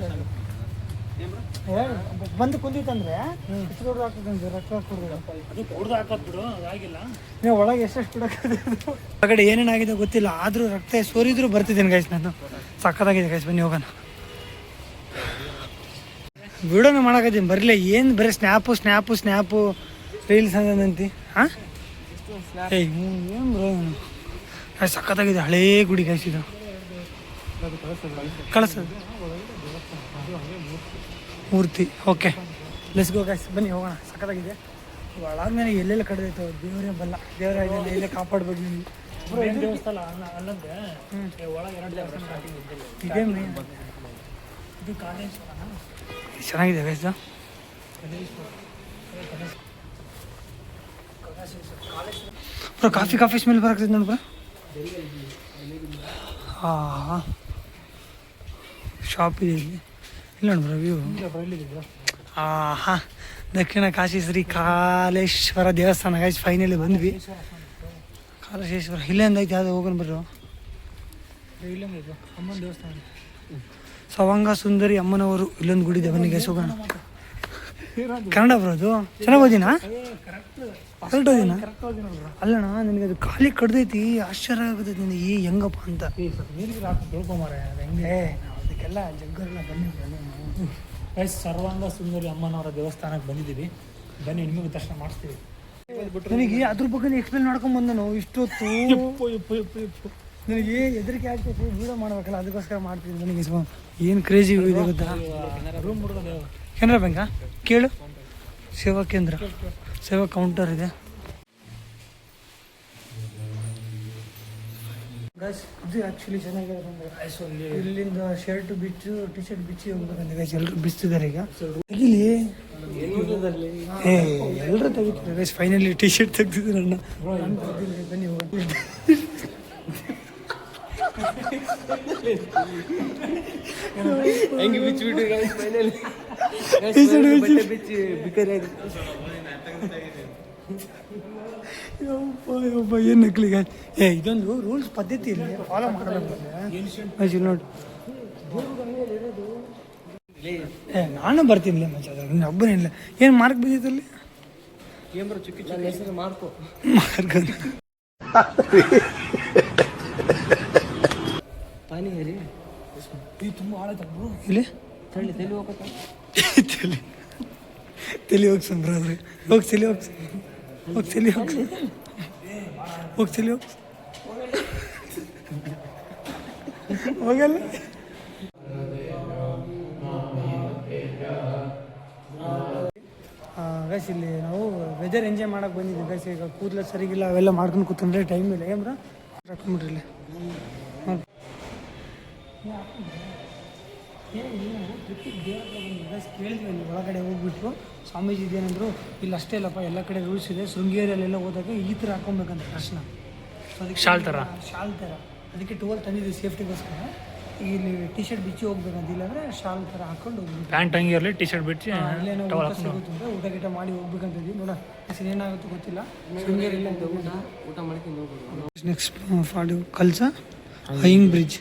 ಬಂದು ಕುಂದಿತ್ತಂದ್ರೆ ಇಷ್ಟು ದೊಡ್ಡ ಆಗ್ತದೆ ಅಂತ ರಕ್ತ ಕೊಡೋದು. ಅದು ಕುಡ್ದು ಹಾಕೋದು ಬಿಡು, ಅದಾಗಿಲ್ಲ. ನೀವು ಒಳಗೆ ಎಷ್ಟೆಷ್ಟು ಬಿಡೋಕ್ಕಾಗದೆ ಹೊರಗಡೆ ಏನೇನಾಗಿದೆ ಗೊತ್ತಿಲ್ಲ, ಆದರೂ ರಕ್ತ ಸೋರಿದ್ರು ಬರ್ತಿದ್ದೀನಿ ಗೈಸ್. ನಾನು ಸಕ್ಕತ್ತಾಗಿದೆ ಗೈಸ್, ಬನ್ನಿ ಹೋಗೋಣ. ವಿಡಿಯೋನ ಮಾಡೋಕತ್ತೀನಿ, ಬರಲಿಲ್ಲ ಏನು ಬರೀ ಸ್ನ್ಯಾಪು ರೀಲ್ಸ್ ಅಂತಿ. ಹಾಂ ಏನು ಬ್ರೋ, ಸಕ್ಕತ್ತಾಗಿದೆ ಹಳೇ ಗುಡಿ ಗೈಸ್ ಇದು. ಕಳಿಸೋದು ಮೂರ್ತಿ. ಓಕೆ, ಲೆಟ್ಸ್ ಗೋ ಗೈಸ್, ಬನ್ನಿ ಹೋಗೋಣ. ಸಕ್ಕತ್ತಾಗಿದೆ. ಒಳಗೆ ನನಗೆ ಎಲ್ಲೆಲ್ಲ ಕಡ್ದೈತೋ ದೇವರೇ ಬಲ್ಲ, ದೇವರ ಇದೆಲ್ಲ ಎಲ್ಲೇ ಕಾಪಾಡ್ಬೇಕು ನಿಮ್ಗೆ. ದೇವಸ್ಥಾನ ಅಲ್ಲಂದ್ರೆ ಒಳಗೆ 2 ದೇವಸ್ಥಾನ ಇದೇ ಮೇನ್. ಇದು ಕಾಲೇಶ್ವರನ ಚೆನ್ನಾಗಿದೆ ಗೈಸ್. ಬ್ರೋ ಕಾಫಿ ಸ್ಮೆಲ್ ಬರಾಕ್ತೈತೆ ನೋಡಿ ಬ್ರೋ. ಹಾಂ, ಶಾಪ್ ಇದೆ ಇಲ್ಲಿ. ಇಲ್ಲ ನೋಡಿ ಬ್ರೋ ವ್ಯೂ. ಹಾಂ, ದಕ್ಷಿಣ ಕಾಶಿ ಶ್ರೀ ಕಾಲೇಶ್ವರ ದೇವಸ್ಥಾನ ಗೈಸ್. ಫೈನಲಿ ಬಂದ್ವಿ. ಕಾಲೇಶ್ವರ ಇಲ್ಲೇ ಅಂದೈತೆ, ಯಾವುದು ಹೋಗೋಣ ಬರ್ರು. ಇಲ್ಲೊಂದು ಇದು ಅಮ್ಮನ ದೇವಸ್ಥಾನ, ಸವಂಗ ಸುಂದರಿ ಅಮ್ಮನವರು. ಇಲ್ಲೊಂದು ಗುಡಿ ಇದೆ, ಬನ್ನಿ ಗೈಸ್ ಹೋಗೋಣ. ಕನ್ನಡ ಬ್ರೋ, ಅದು ಚೆನ್ನಾಗಿ ಓದಿನಾ? ಕರೆಕ್ಟ್ ಓದಿನಾ? ಅಲ್ಲಣ್ಣ, ನನಗೆ ಅದು ಖಾಲಿ ಕಡ್ದೈತಿ, ಆಶ್ಚರ್ಯ ಆಗುತ್ತೈತಿ ನನಗೆ ಈ ಹೆಂಗಪ್ಪ ಅಂತ. ನೀರಿಗೆ ಹಾಕಿ ತಿಳ್ಕೊಂಬಾರ ಹೆಂಗೆ. ಅದಕ್ಕೆಲ್ಲ ಜಗ್ಗರೆಲ್ಲ ಬನ್ನಿ ಗೈಸ್, ಸರ್ವಾಂಗ ಸುಂದರಿ ಅಮ್ಮನವರ ದೇವಸ್ಥಾನಕ್ಕೆ ಬಂದಿದ್ದೀವಿ. ಬನ್ನಿ, ನಿಮಗೆ ದರ್ಶನ ಮಾಡಿಸ್ತೀವಿ. ನನಗೆ ಅದ್ರ ಬಗ್ಗೆ ಎಕ್ಸ್ಪ್ಲೇನ್ ಮಾಡ್ಕೊಂಡ್ ಬಂದ ನಾವು ಇಷ್ಟೊತ್ತು. ನನಗೆ ಹೆದರಿಕೆ ಆಗ್ತೈತಿ, ವಿಡಿಯೋ ಮಾಡ್ಬೇಕಲ್ಲ, ಅದಕ್ಕೋಸ್ಕರ ಮಾಡ್ತೀನಿ. ನನಗೆ ಏನು ಕ್ರೇಜಿ ಇದೆ ಗೊತ್ತಾ? ರೂಮ್ ಹುಡುಗ ಕೆನರಾ ಬ್ಯಾಂಕಾ ಕೇಳು, ಸೇವಾ ಕೇಂದ್ರ, ಸೇವಾ ಕೌಂಟರ್ ಇದೆ. ಗೈಸ್, ಇದು ಆ್ಯಕ್ಚುಲಿ ಚೆನ್ನಾಗಿರೋದಂದ್ರೆ ಇಲ್ಲಿಂದ ಶರ್ಟ್ ಬಿಚ್ಚು, ಟಿ ಶರ್ಟ್ ಬಿಚ್ಚಿ ಹೋಗ್ಬೇಕಂತ ಗೈಸ್. ಎಲ್ಲರೂ ಬಿಚ್ತಿದ್ದಾರೆ ಈಗ. ತೆಗಿಲಿ, ಎಲ್ಲರೂ ತೆಗಿತಾರೆ ಗೈಸ್. ಫೈನಲಿ ಟಿ ಶರ್ಟ್ ತೆಗ್ದಿದ್ರು ಅಣ್ಣ. ಬನ್ನಿ ಹೋಗಿ. ಹೆಂಗೆ ಬಿಚ್ಚಿಬಿಟ್ಟು ಫೈನಲಿ ಬಿಚ್ಚಿ ಬಿಕರಿ ಯಪ್ಪ ಏನು ನಕ್ಲಿಗೆ. ಇದೊಂದು ರೂಲ್ಸ್ ಪದ್ಧತಿ ಇಲ್ಲಿ ಫಾಲೋ ಮಾಡಬೇಕು ನೋಡಿ. ನಾನು ಬರ್ತೀನಿ ಮಚ್ಚ, ನಿನ್ನ ಒಬ್ಬನಿಲ್ಲ. ಏನು ಮಾರ್ಕ್ ಬಿದ್ದಿತ್ತಲ್ಲಿ? ಮಾರ್ಕು ಮಾರ್ಕ್ ಪಾನಿ ಹರಿ ತುಂಬ ಆಳೈತಲ್ಲ ಇಲ್ಲಿ ತಳ್ಳಿ ತಲೆ ಹೋಗತ್ತ ತಲೆ ಹೋಗ್ಸನ್ ಬ್ರಾದ್ರೆ. ಹೋಗಿ ತಲೆ ಹೋಗ್ಸ, ಹೋಗಿ ತಲೆ ಹೋಗ್ಸ, ಹೋಗಿ ತಲೆ ಹೋಗ್ಸ, ಹೋಗಲ್ಲ. ಗೈಸ್, ಇಲ್ಲಿ ನಾವು ವೆದರ್ ಎಂಜಾಯ್ ಮಾಡಕ್ಕೆ ಬಂದಿದ್ದೀವಿ ಗೈಸ್. ಈಗ ಕೂದಲು ಸರಿಗಿಲ್ಲ, ಅವೆಲ್ಲ ಮಾಡ್ಕೊಂಡು ಕೂತ್ಕೊಂಡ್ರೆ ಟೈಮ್ ಇಲ್ಲ. ಏನ್ರ ಹಾಕೊಂಡ್ಬಿಡ್ರಿ ಇಲ್ಲಿ. ಕೇಳಿದ್ವಿ ಅಲ್ಲಿ ಒಳಗಡೆ ಹೋಗ್ಬಿಟ್ಟು ಸ್ವಾಮೀಜಿ ಇದೇನಂದ್ರು, ಇಲ್ಲಿ ಅಷ್ಟೇ ಇಲ್ಲಪ್ಪ, ಎಲ್ಲ ಕಡೆ ರೂಲ್ಸ್ ಇದೆ. ಶೃಂಗೇರಿಯಲ್ಲೆಲ್ಲ ಹೋದಾಗ ಈ ಥರ ಹಾಕೊಬೇಕಂತ ತಕ್ಷಣ. ಶಾಲ್ ಥರ ಅದಕ್ಕೆ ಟುವೆಲ್ ತಂದಿದ್ದೀವಿ ಸೇಫ್ಟಿಗೋಸ್ಕರ. ಇಲ್ಲಿ ಟಿ ಶರ್ಟ್ ಬಿಚ್ಚಿ ಹೋಗ್ಬೇಕಂತ ಇಲ್ಲಾಂದ್ರೆ ಶಾಲ್ ಥರ ಹಾಕೊಂಡು ಹೋಗ್ಬೇಕು. ಪ್ಯಾಂಟ್ ಹಂಗೆ ಇರಲಿ ಟಿ ಶರ್ಟ್ ಬಿಟ್ಟು ಇಲ್ಲೇನೋ ಊಟ ಸಿಗುತ್ತೆ ಊಟ ಗೀಟ ಮಾಡಿ ಹೋಗ್ಬೇಕಂತ ಇದೀವಿ ನೋಡ ಏನಾಗುತ್ತೋ ಗೊತ್ತಿಲ್ಲ. ಶೃಂಗೇರಿ ಇಲ್ಲ ಅಂತ ಊಟ ಮಾಡ್ಕೊಂಡು ಹೋಗೋದು. ನೆಕ್ಸ್ಟ್ ಫಾಡು ಕಲ್ಸ ಹ್ಯಾಂಗಿಂಗ್ ಬ್ರಿಡ್ಜ್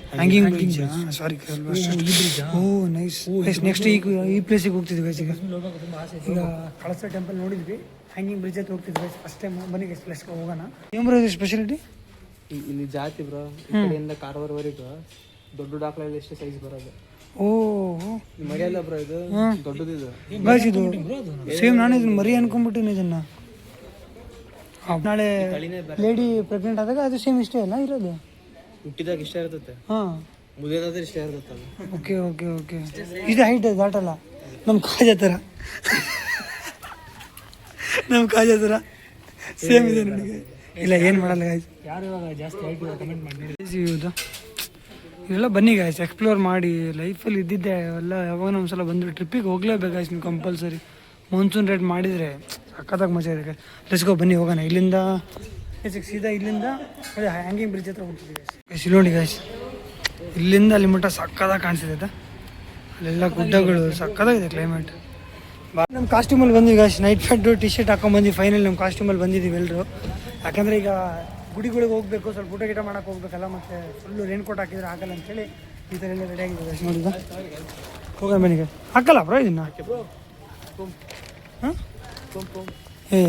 ಸಾರಿ ಓ ನೈಸ್ ನೆಕ್ಸ್ಟ್ ಈ ಪ್ಲೇಸಿಗೆ ಹೋಗ್ತಿದ್ವಿ ಗೈಸ್. ಈಗ ಕಳಸ ಟೆಂಪಲ್ ನೋಡಿದ್ವಿ, ಹ್ಯಾಂಗಿಂಗ್ ಬ್ರಿಡ್ಜ್ ಹತ್ರ ಹೋಗ್ತಿದ್ವಿ ಫಸ್ಟ್ ಟೈಮ್. ಬನ್ನಿ ಗೈಸ್ ಪ್ಲೇಸ್ಗೆ ಹೋಗೋಣ. ಏನು ಬರೋದು ಸ್ಪೆಷಾಲಿಟಿ ಇಲ್ಲಿ ಜಾತಿ ಬ್ರೋ, ಈ ಕಡೆಯಿಂದ ಕಾರವಾರವರೆಗೂ ದೊಡ್ಡ ಡಾಕ್ಲಲ್ಲಿ ಎಷ್ಟು ಸೈಜ್ ಬರೋದು. ಓ ಮರಿಯಲ್ಲ ಬ್ರೋ, ಇದು ದೊಡ್ಡದಿದು ಗೈಸ್. ಇದು ಸೇಮ್ ನಾನು ಇದನ್ನ ಮರಿ ಅನ್ಕೊಂಡ್ಬಿಟ್ಟಿನಿ ಇದನ್ನ. ನಾಳೆ ಲೇಡಿ ಪ್ರೆಗ್ನೆಂಟ್ ಆದಾಗ ಅದು ಸೇಮ್ ಇಷ್ಟೇ ಅಲ್ಲ ಇರೋದು? ಹುಟ್ಟಿದಾಗ ಇಷ್ಟ ಇರ್ತದೆ, ಹಾಂ ಮುದಿಯೋದಾದ್ರೆ ಇಷ್ಟ ಇರ್ತದೆ. Okay okay okay. ಇದು ಹೈಟ್ ದಾಟಲ್ಲ ನಮ್ಮ ಕಾಜಾ ಥರ. ನಮ್ಮ ಕಾಜಾ ಥರ ಸೇಮ್ ಇದೆ ನೋಡಿ. ಇಲ್ಲ ಏನು ಮಾಡಲ್ಲ ಗಾಯ್ಸ್. ಯಾರು ಇವಾಗ ಜಾಸ್ತಿ ಹೈಟ್ ಕಮೆಂಟ್ ಮಾಡಿ. ಇವುದು ಇವೆಲ್ಲ ಬನ್ನಿ ಗಾಯ್ಸ್, ಎಕ್ಸ್ಪ್ಲೋರ್ ಮಾಡಿ. ಲೈಫಲ್ಲಿ ಇದ್ದಿದ್ದೆ ಎಲ್ಲ ಯಾವಾಗ ಒಂದ್ಸಲ ಬಂದರೆ ಟ್ರಿಪ್ಪಿಗೆ ಹೋಗ್ಲೇಬೇಕು ಗಾಯ್ಸ್ ನೀವು ಕಂಪಲ್ಸರಿ. ಮಾನ್ಸೂನ್ ರೇಟ್ ಮಾಡಿದರೆ ಸಕ್ಕತ್ತಾಗಿ ಮಜಾ ಇದೆ ಗಾಯ್ಸ್. ಲೆಟ್ಸ್ ಗೋ ಬನ್ನಿ ಹೋಗೋಣ. ಇಲ್ಲಿಂದ ಸೀದಾ ಇಲ್ಲಿಂದ ಅದೇ ಹ್ಯಾಂಗಿಂಗ್ ಬ್ರಿಡ್ಜ್ ಹತ್ರ ಹೋಗ್ತಿದ್ವಿ ಗಾಯ್ಸ್. ಇಲ್ಲಿ ನೋಡಿ ಗಾಯ್ಸ್, ಇಲ್ಲಿಂದ ಅಲ್ಲಿ ಮಟ್ಟ ಸಕ್ಕತ್ತಾಗಿ ಕಾಣಿಸ್ತಿದೆ. ಅಲ್ಲೆಲ್ಲ ಗುಡ್ಡಗಳು ಸಕ್ಕತ್ತಾಗಿದೆ ಕ್ಲೈಮೇಟ್. ನಮ್ಮ ಕಾಸ್ಟ್ಯೂಮಲ್ಲಿ ಬಂದ್ವಿ guys. Night pant T shirt ಹಾಕೊಂಡ್ಬಂದು ಫೈನಲ್ ನಮ್ಮ ಕಾಸ್ಟ್ಯೂಮಲ್ಲಿ ಬಂದಿದ್ದೀವಿ ಎಲ್ಲರೂ. ಯಾಕಂದರೆ ಈಗ ಗುಡಿಗಳಿಗೆ ಹೋಗಬೇಕು, ಸ್ವಲ್ಪ ಊಟ ಗೀಟ ಮಾಡೋಕೆ ಹೋಗ್ಬೇಕಲ್ಲ, ಮತ್ತು ಫುಲ್ಲು ರೇನ್ ಕೋಟ್ ಹಾಕಿದ್ರೆ ಆಗಲ್ಲ ಅಂತೇಳಿ ಈ ಥರ ಎಲ್ಲ ರೆಡಿ ಆಗಿದೆ ಗಾಯ್ಸ್. ನೋಡಿದ ಹೋಗೋಣ ಬನ್ನಿ ಗಾಯ್ಸ್. ಹಾಕಲ್ಲ ಬ್ರೋ ಇದನ್ನು? ಹಾಂ ಏ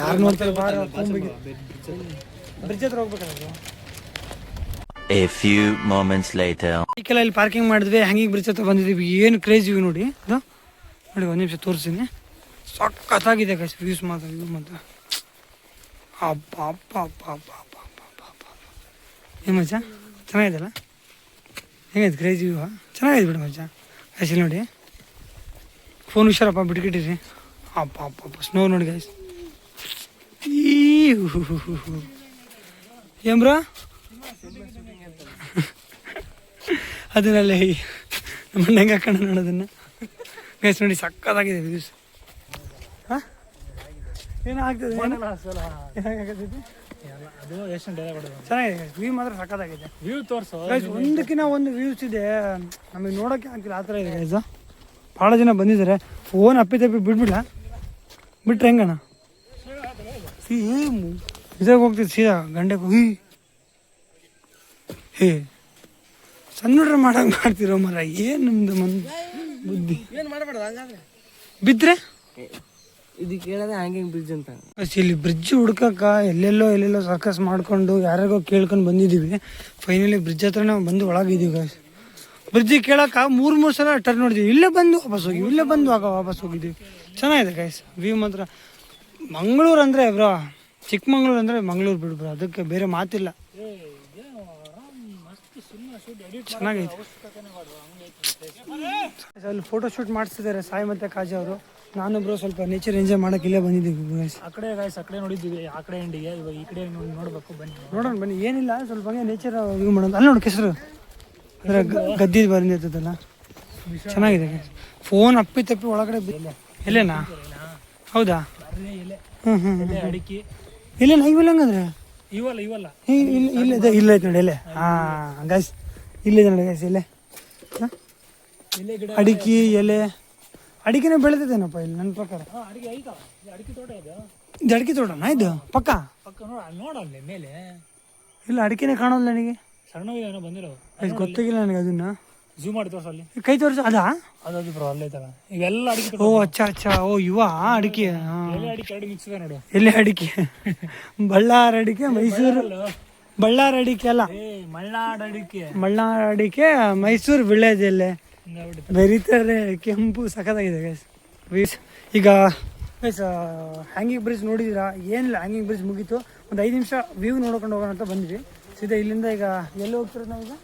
ಯಾರು ನೋಡ್ತಾರೆ ಬಾರ ಬ್ರಿಡ್ಜ್ ಹತ್ರ ಹೋಗ್ಬೇಕಲ್ಲ. A few moments later. ಈಕೆಲ್ಲ ಇಲ್ಲಿ ಪಾರ್ಕಿಂಗ್ ಮಾಡಿದ್ವಿ, ಹ್ಯಾಂಗಿಂಗ್ ಬ್ರಿಡ್ಜ್ ಹತ್ರ ಬಂದಿದ್ದೀವಿ. ಏನು ಕ್ರೇಜ್ ವ್ಯೂ ನೋಡಿ ಇದು. ನೋಡಿ ಒಂದು ನಿಮಿಷ ತೋರಿಸ್ತೀನಿ. ಸಖತ್ತಾಗಿದೆ ಗೈಸ್ ವ್ಯೂಸ್ ಮಾತ್ರ. ವ್ಯೂ ಮಾತ್ರ ಅಪ್ಪ ಅಪ್ಪ ಅಪ್ಪ ಅಪ್ಪ ಅಪ್ಪ ಅಪ್ಪ ಅಪ್ಪ ಅಪ್ಪ. ಏನು ಮಜಾ ಚೆನ್ನಾಗಿದೆಲ್ಲ. ಹೆಂಗೈತೆ ಕ್ರೇಜ್ ವ್ಯೂ? ಚೆನ್ನಾಗಿದೆ ಬಿಡು ಮಜಾ ಗೈಸ್. ಇಲ್ಲಿ ನೋಡಿ ಫೋನ್ ಹುಷಾರಪ್ಪ ಬಿಟ್ಕಿಟ್ಟಿರಿ. ಅಪ್ಪ ಅಪ್ಪ ಅಪ್ಪ ಸ್ನೋ ನೋಡಿ ಗೈಸ್. ಏನ್ ಬ್ರೋ ಅದನ್ನೆಲ್ಲ ನಮ್ಮ ಹೆಂಗೆ ಹಾಕೋಣ ನೋಡೋದನ್ನು ಗೈಸ್. ನೋಡಿ ಸಕ್ಕತ್ತಾಗಿದೆ ವ್ಯೂಸ್. ಹಾಂ ಏನಾಗ್ತದೆ ಅದು ಎಷ್ಟು ಚೆನ್ನಾಗಿದೆ ವ್ಯೂ ಮಾತ್ರ ಸಕ್ಕತ್ತಾಗಿದೆ. ವ್ಯೂ ತೋರಿಸೋ ಗೈಸ್ ಒಂದಕ್ಕಿಂತ ಒಂದು ವ್ಯೂಸ್ ಇದೆ, ನಮಗೆ ನೋಡೋಕ್ಕೆ ಆಗ್ತಿಲ್ಲ ಆ ಥರ ಇದೆ ಗೈಸ್. ಭಾಳ ಜನ ಬಂದಿದ್ದಾರೆ. ಫೋನ್ ಅಪ್ಪಿ ತಪ್ಪಿ ಬಿಟ್ರೆ ಹೆಂಗಣ್ಣ ಸೇಮ್ ಇದಾಗ ಹೋಗ್ತಿದ್ದು ಸೀದಾ ಗಂಡೆಗೆ ಹುಯ್. ಹೇ ಸಣ್ಣ ನೋಡ್ರೆ ಮಾಡಂಗೆ ಮಾಡ್ತಿರೋ ಮರ. ಏನು ನಿಮ್ದು ಬುದ್ಧಿ? ಏನು ಮಾಡಬೇಡ ಹಂಗಾದ್ರೆ. ಬಿದ್ದರೆ ಇದಕ್ಕೆ ಹೇಳೋದೇ ಹ್ಯಾಂಗಿಂಗ್ ಬ್ರಿಡ್ಜ್ ಅಂತ. ಇಲ್ಲಿ ಬ್ರಿಡ್ಜ್ ಹುಡ್ಕಕ್ಕ ಎಲ್ಲೆಲ್ಲೋ ಸರ್ಕಸ್ ಮಾಡ್ಕೊಂಡು ಯಾರಿಗೋ ಕೇಳ್ಕೊಂಡು ಬಂದಿದ್ದೀವಿ. ಫೈನಲಿ ಬ್ರಿಡ್ಜ್ ಹತ್ರ ನಾವು ಬಂದು ಒಳಗಿದ್ದೀವಿ ಗಾಯ್ಸ್. ಬ್ರಿಡ್ಜಿಗೆ ಕೇಳಕ್ಕೆ ಮೂರು ಸಲ ಟರ್ನ್ ನೋಡಿದ್ದೀವಿ. ಇಲ್ಲೇ ಬಂದು ವಾಪಸ್ ಹೋಗಿವಿ, ಇಲ್ಲೇ ಬಂದು ವಾಪಸ್ ಹೋಗಿದ್ದೀವಿ. ಚೆನ್ನಾಗಿದೆ ಗಾಯ್ಸ್ ವ್ಯೂ ಮಾತ್ರ. ಮಂಗಳೂರು ಅಂದರೆ ಬ್ರೋ, ಚಿಕ್ಕಮಂಗ್ಳೂರು ಅಂದರೆ ಮಂಗಳೂರು ಬಿಡು ಬ್ರೋ, ಅದಕ್ಕೆ ಬೇರೆ ಮಾತಿಲ್ಲ. ಚೆನ್ನಾಗೈತೆ. ಅಲ್ಲಿ ಫೋಟೋ ಶೂಟ್ ಮಾಡಿಸ್ತಿದ್ದಾರೆ ಸಾಯಿ ಮತ್ತು ಕಾಜಾ ಅವರು. ನಾನು ಬ್ರೋ ಸ್ವಲ್ಪ ನೇಚರ್ ಎಂಜಾಯ್ ಮಾಡೋಕೆ ಇಲ್ಲೇ ಬಂದಿದ್ದೀವಿ ಗಾಯ್ಸ್. ಆ ಕಡೆ ಗಾಯ್ಸ್ ಆ ಕಡೆ ನೋಡಿದ್ದೀವಿ, ಆ ಕಡೆ ಎಂಡಿಗೆ. ಇವಾಗ ಈ ಕಡೆ ನೋಡ್ಬೇಕು ಬನ್ನಿ, ನೋಡೋಣ ಬನ್ನಿ. ಏನಿಲ್ಲ ಸ್ವಲ್ಪ ಹಂಗೆ ನೇಚರ್ ವ್ಯೂ ಮಾಡೋದು. ಅಲ್ಲಿ ನೋಡಿ ಕೆಸರು ಅಂದರೆ ಗದ್ದಿ ಬಂದಿರ್ತದಲ್ಲ, ಚೆನ್ನಾಗಿದೆ. ಫೋನ್ ಅಪ್ಪಿ ತಪ್ಪಿ ಒಳಗಡೆ ಎಲ್ಲೇನಾ? ಹೌದಾ? ಅಡಿಕೆ ಇಲ್ಲೇನಾ? ಇವೆಲ್ಲ ಹಂಗಂದ್ರೆ ಇವಲ್ಲ ಇಲ್ಲ ಐತೆ ನೋಡಿ ಎಲ್ಲೇ. ಹಾಂ ಗಾಯ್ಸ್ ಇಲ್ಲಿದೆ ನೋಡಿ ಗಾಯ್ಸ್ ಇಲ್ಲೇ. ಅಡಿಕೆ ಎಲೆ, ಅಡಿಕೆನೇ ಬೆಳೆದಿದ್ದೇನಪ್ಪ ಇಲ್ಲಿ ನನ್ನ ಪ್ರಕಾರ. ಅಡಿಕೆ ಐತಾ? ಅಡಿಕೆ ತೋಟ ಇದೆ. ಇದು ಅಡಿಕೆ ತೋಟನಾ ಇದು? ಪಕ್ಕ ನೋಡಲ್ಲಿ ಮೇಲೆ ಇಲ್ಲ ಅಡಿಕೆನೇ ಕಾಣೋಲ್ಲ ನನಗೆ. ಸಣ್ಣ ಏನೋ ಬಂದಿರೋ ಅದು ಗೊತ್ತಾಗಿಲ್ಲ ನನಗೆ. ಅದನ್ನ ಝೂಮ್ ಮಾಡಿ ತೋರ್ಸ ಅಲ್ಲಿ. ಕೈ ತೋರಿಸ ಅದಾ? ಅದು ಬ್ರೋ ಅಲ್ಲೇ ತಗ. ಇವೆಲ್ಲ ಅಡಿಕೆ. ಓ ಅಚ್ಚಾ ಓ ಇವ ಅಡಿಕೆ. ಎಲೆ ಅಡಿಕೆ ಎರಡು ಮಿಕ್ಸ್ ಇದೆ ನೋಡು. ಎಲೆ ಅಡಿಕೆ, ಬಳ್ಳಾರಿ ಅಡಿಕೆ, ಮೈಸೂರು ಬಳ್ಳಾರಿ ಅಡಿಕೆ ಅಲ್ಲ, ಮಲ್ನಾಡ್ ಅಡಿಕೆ. ಮಲ್ನಾಡ್ ಅಡಿಕೆ, ಮೈಸೂರು ವಿಲೇಜ್ ಎಲ್ಲೇ ಬೆರೀತಾರೆ. ಕೆಂಪು ಸಖತ್ತಾಗಿದೆ ಗೈಸ್. ಈಗ ಗೈಸ್ ಹ್ಯಾಂಗಿಂಗ್ ಬ್ರಿಡ್ಜ್ ನೋಡಿದ್ದೀರಾ? ಏನಿಲ್ಲ, ಹ್ಯಾಂಗಿಂಗ್ ಬ್ರಿಡ್ಜ್ ಮುಗೀತು. ಒಂದು 5 ನಿಮಿಷ ವ್ಯೂ ನೋಡ್ಕೊಂಡು ಹೋಗೋಣ ಅಂತ ಬಂದ್ವಿ. ಸೀದಾ ಇಲ್ಲಿಂದ ಈಗ ಎಲ್ಲಿ ಹೋಗ್ತಿರೋದು ನಾವೀಗ?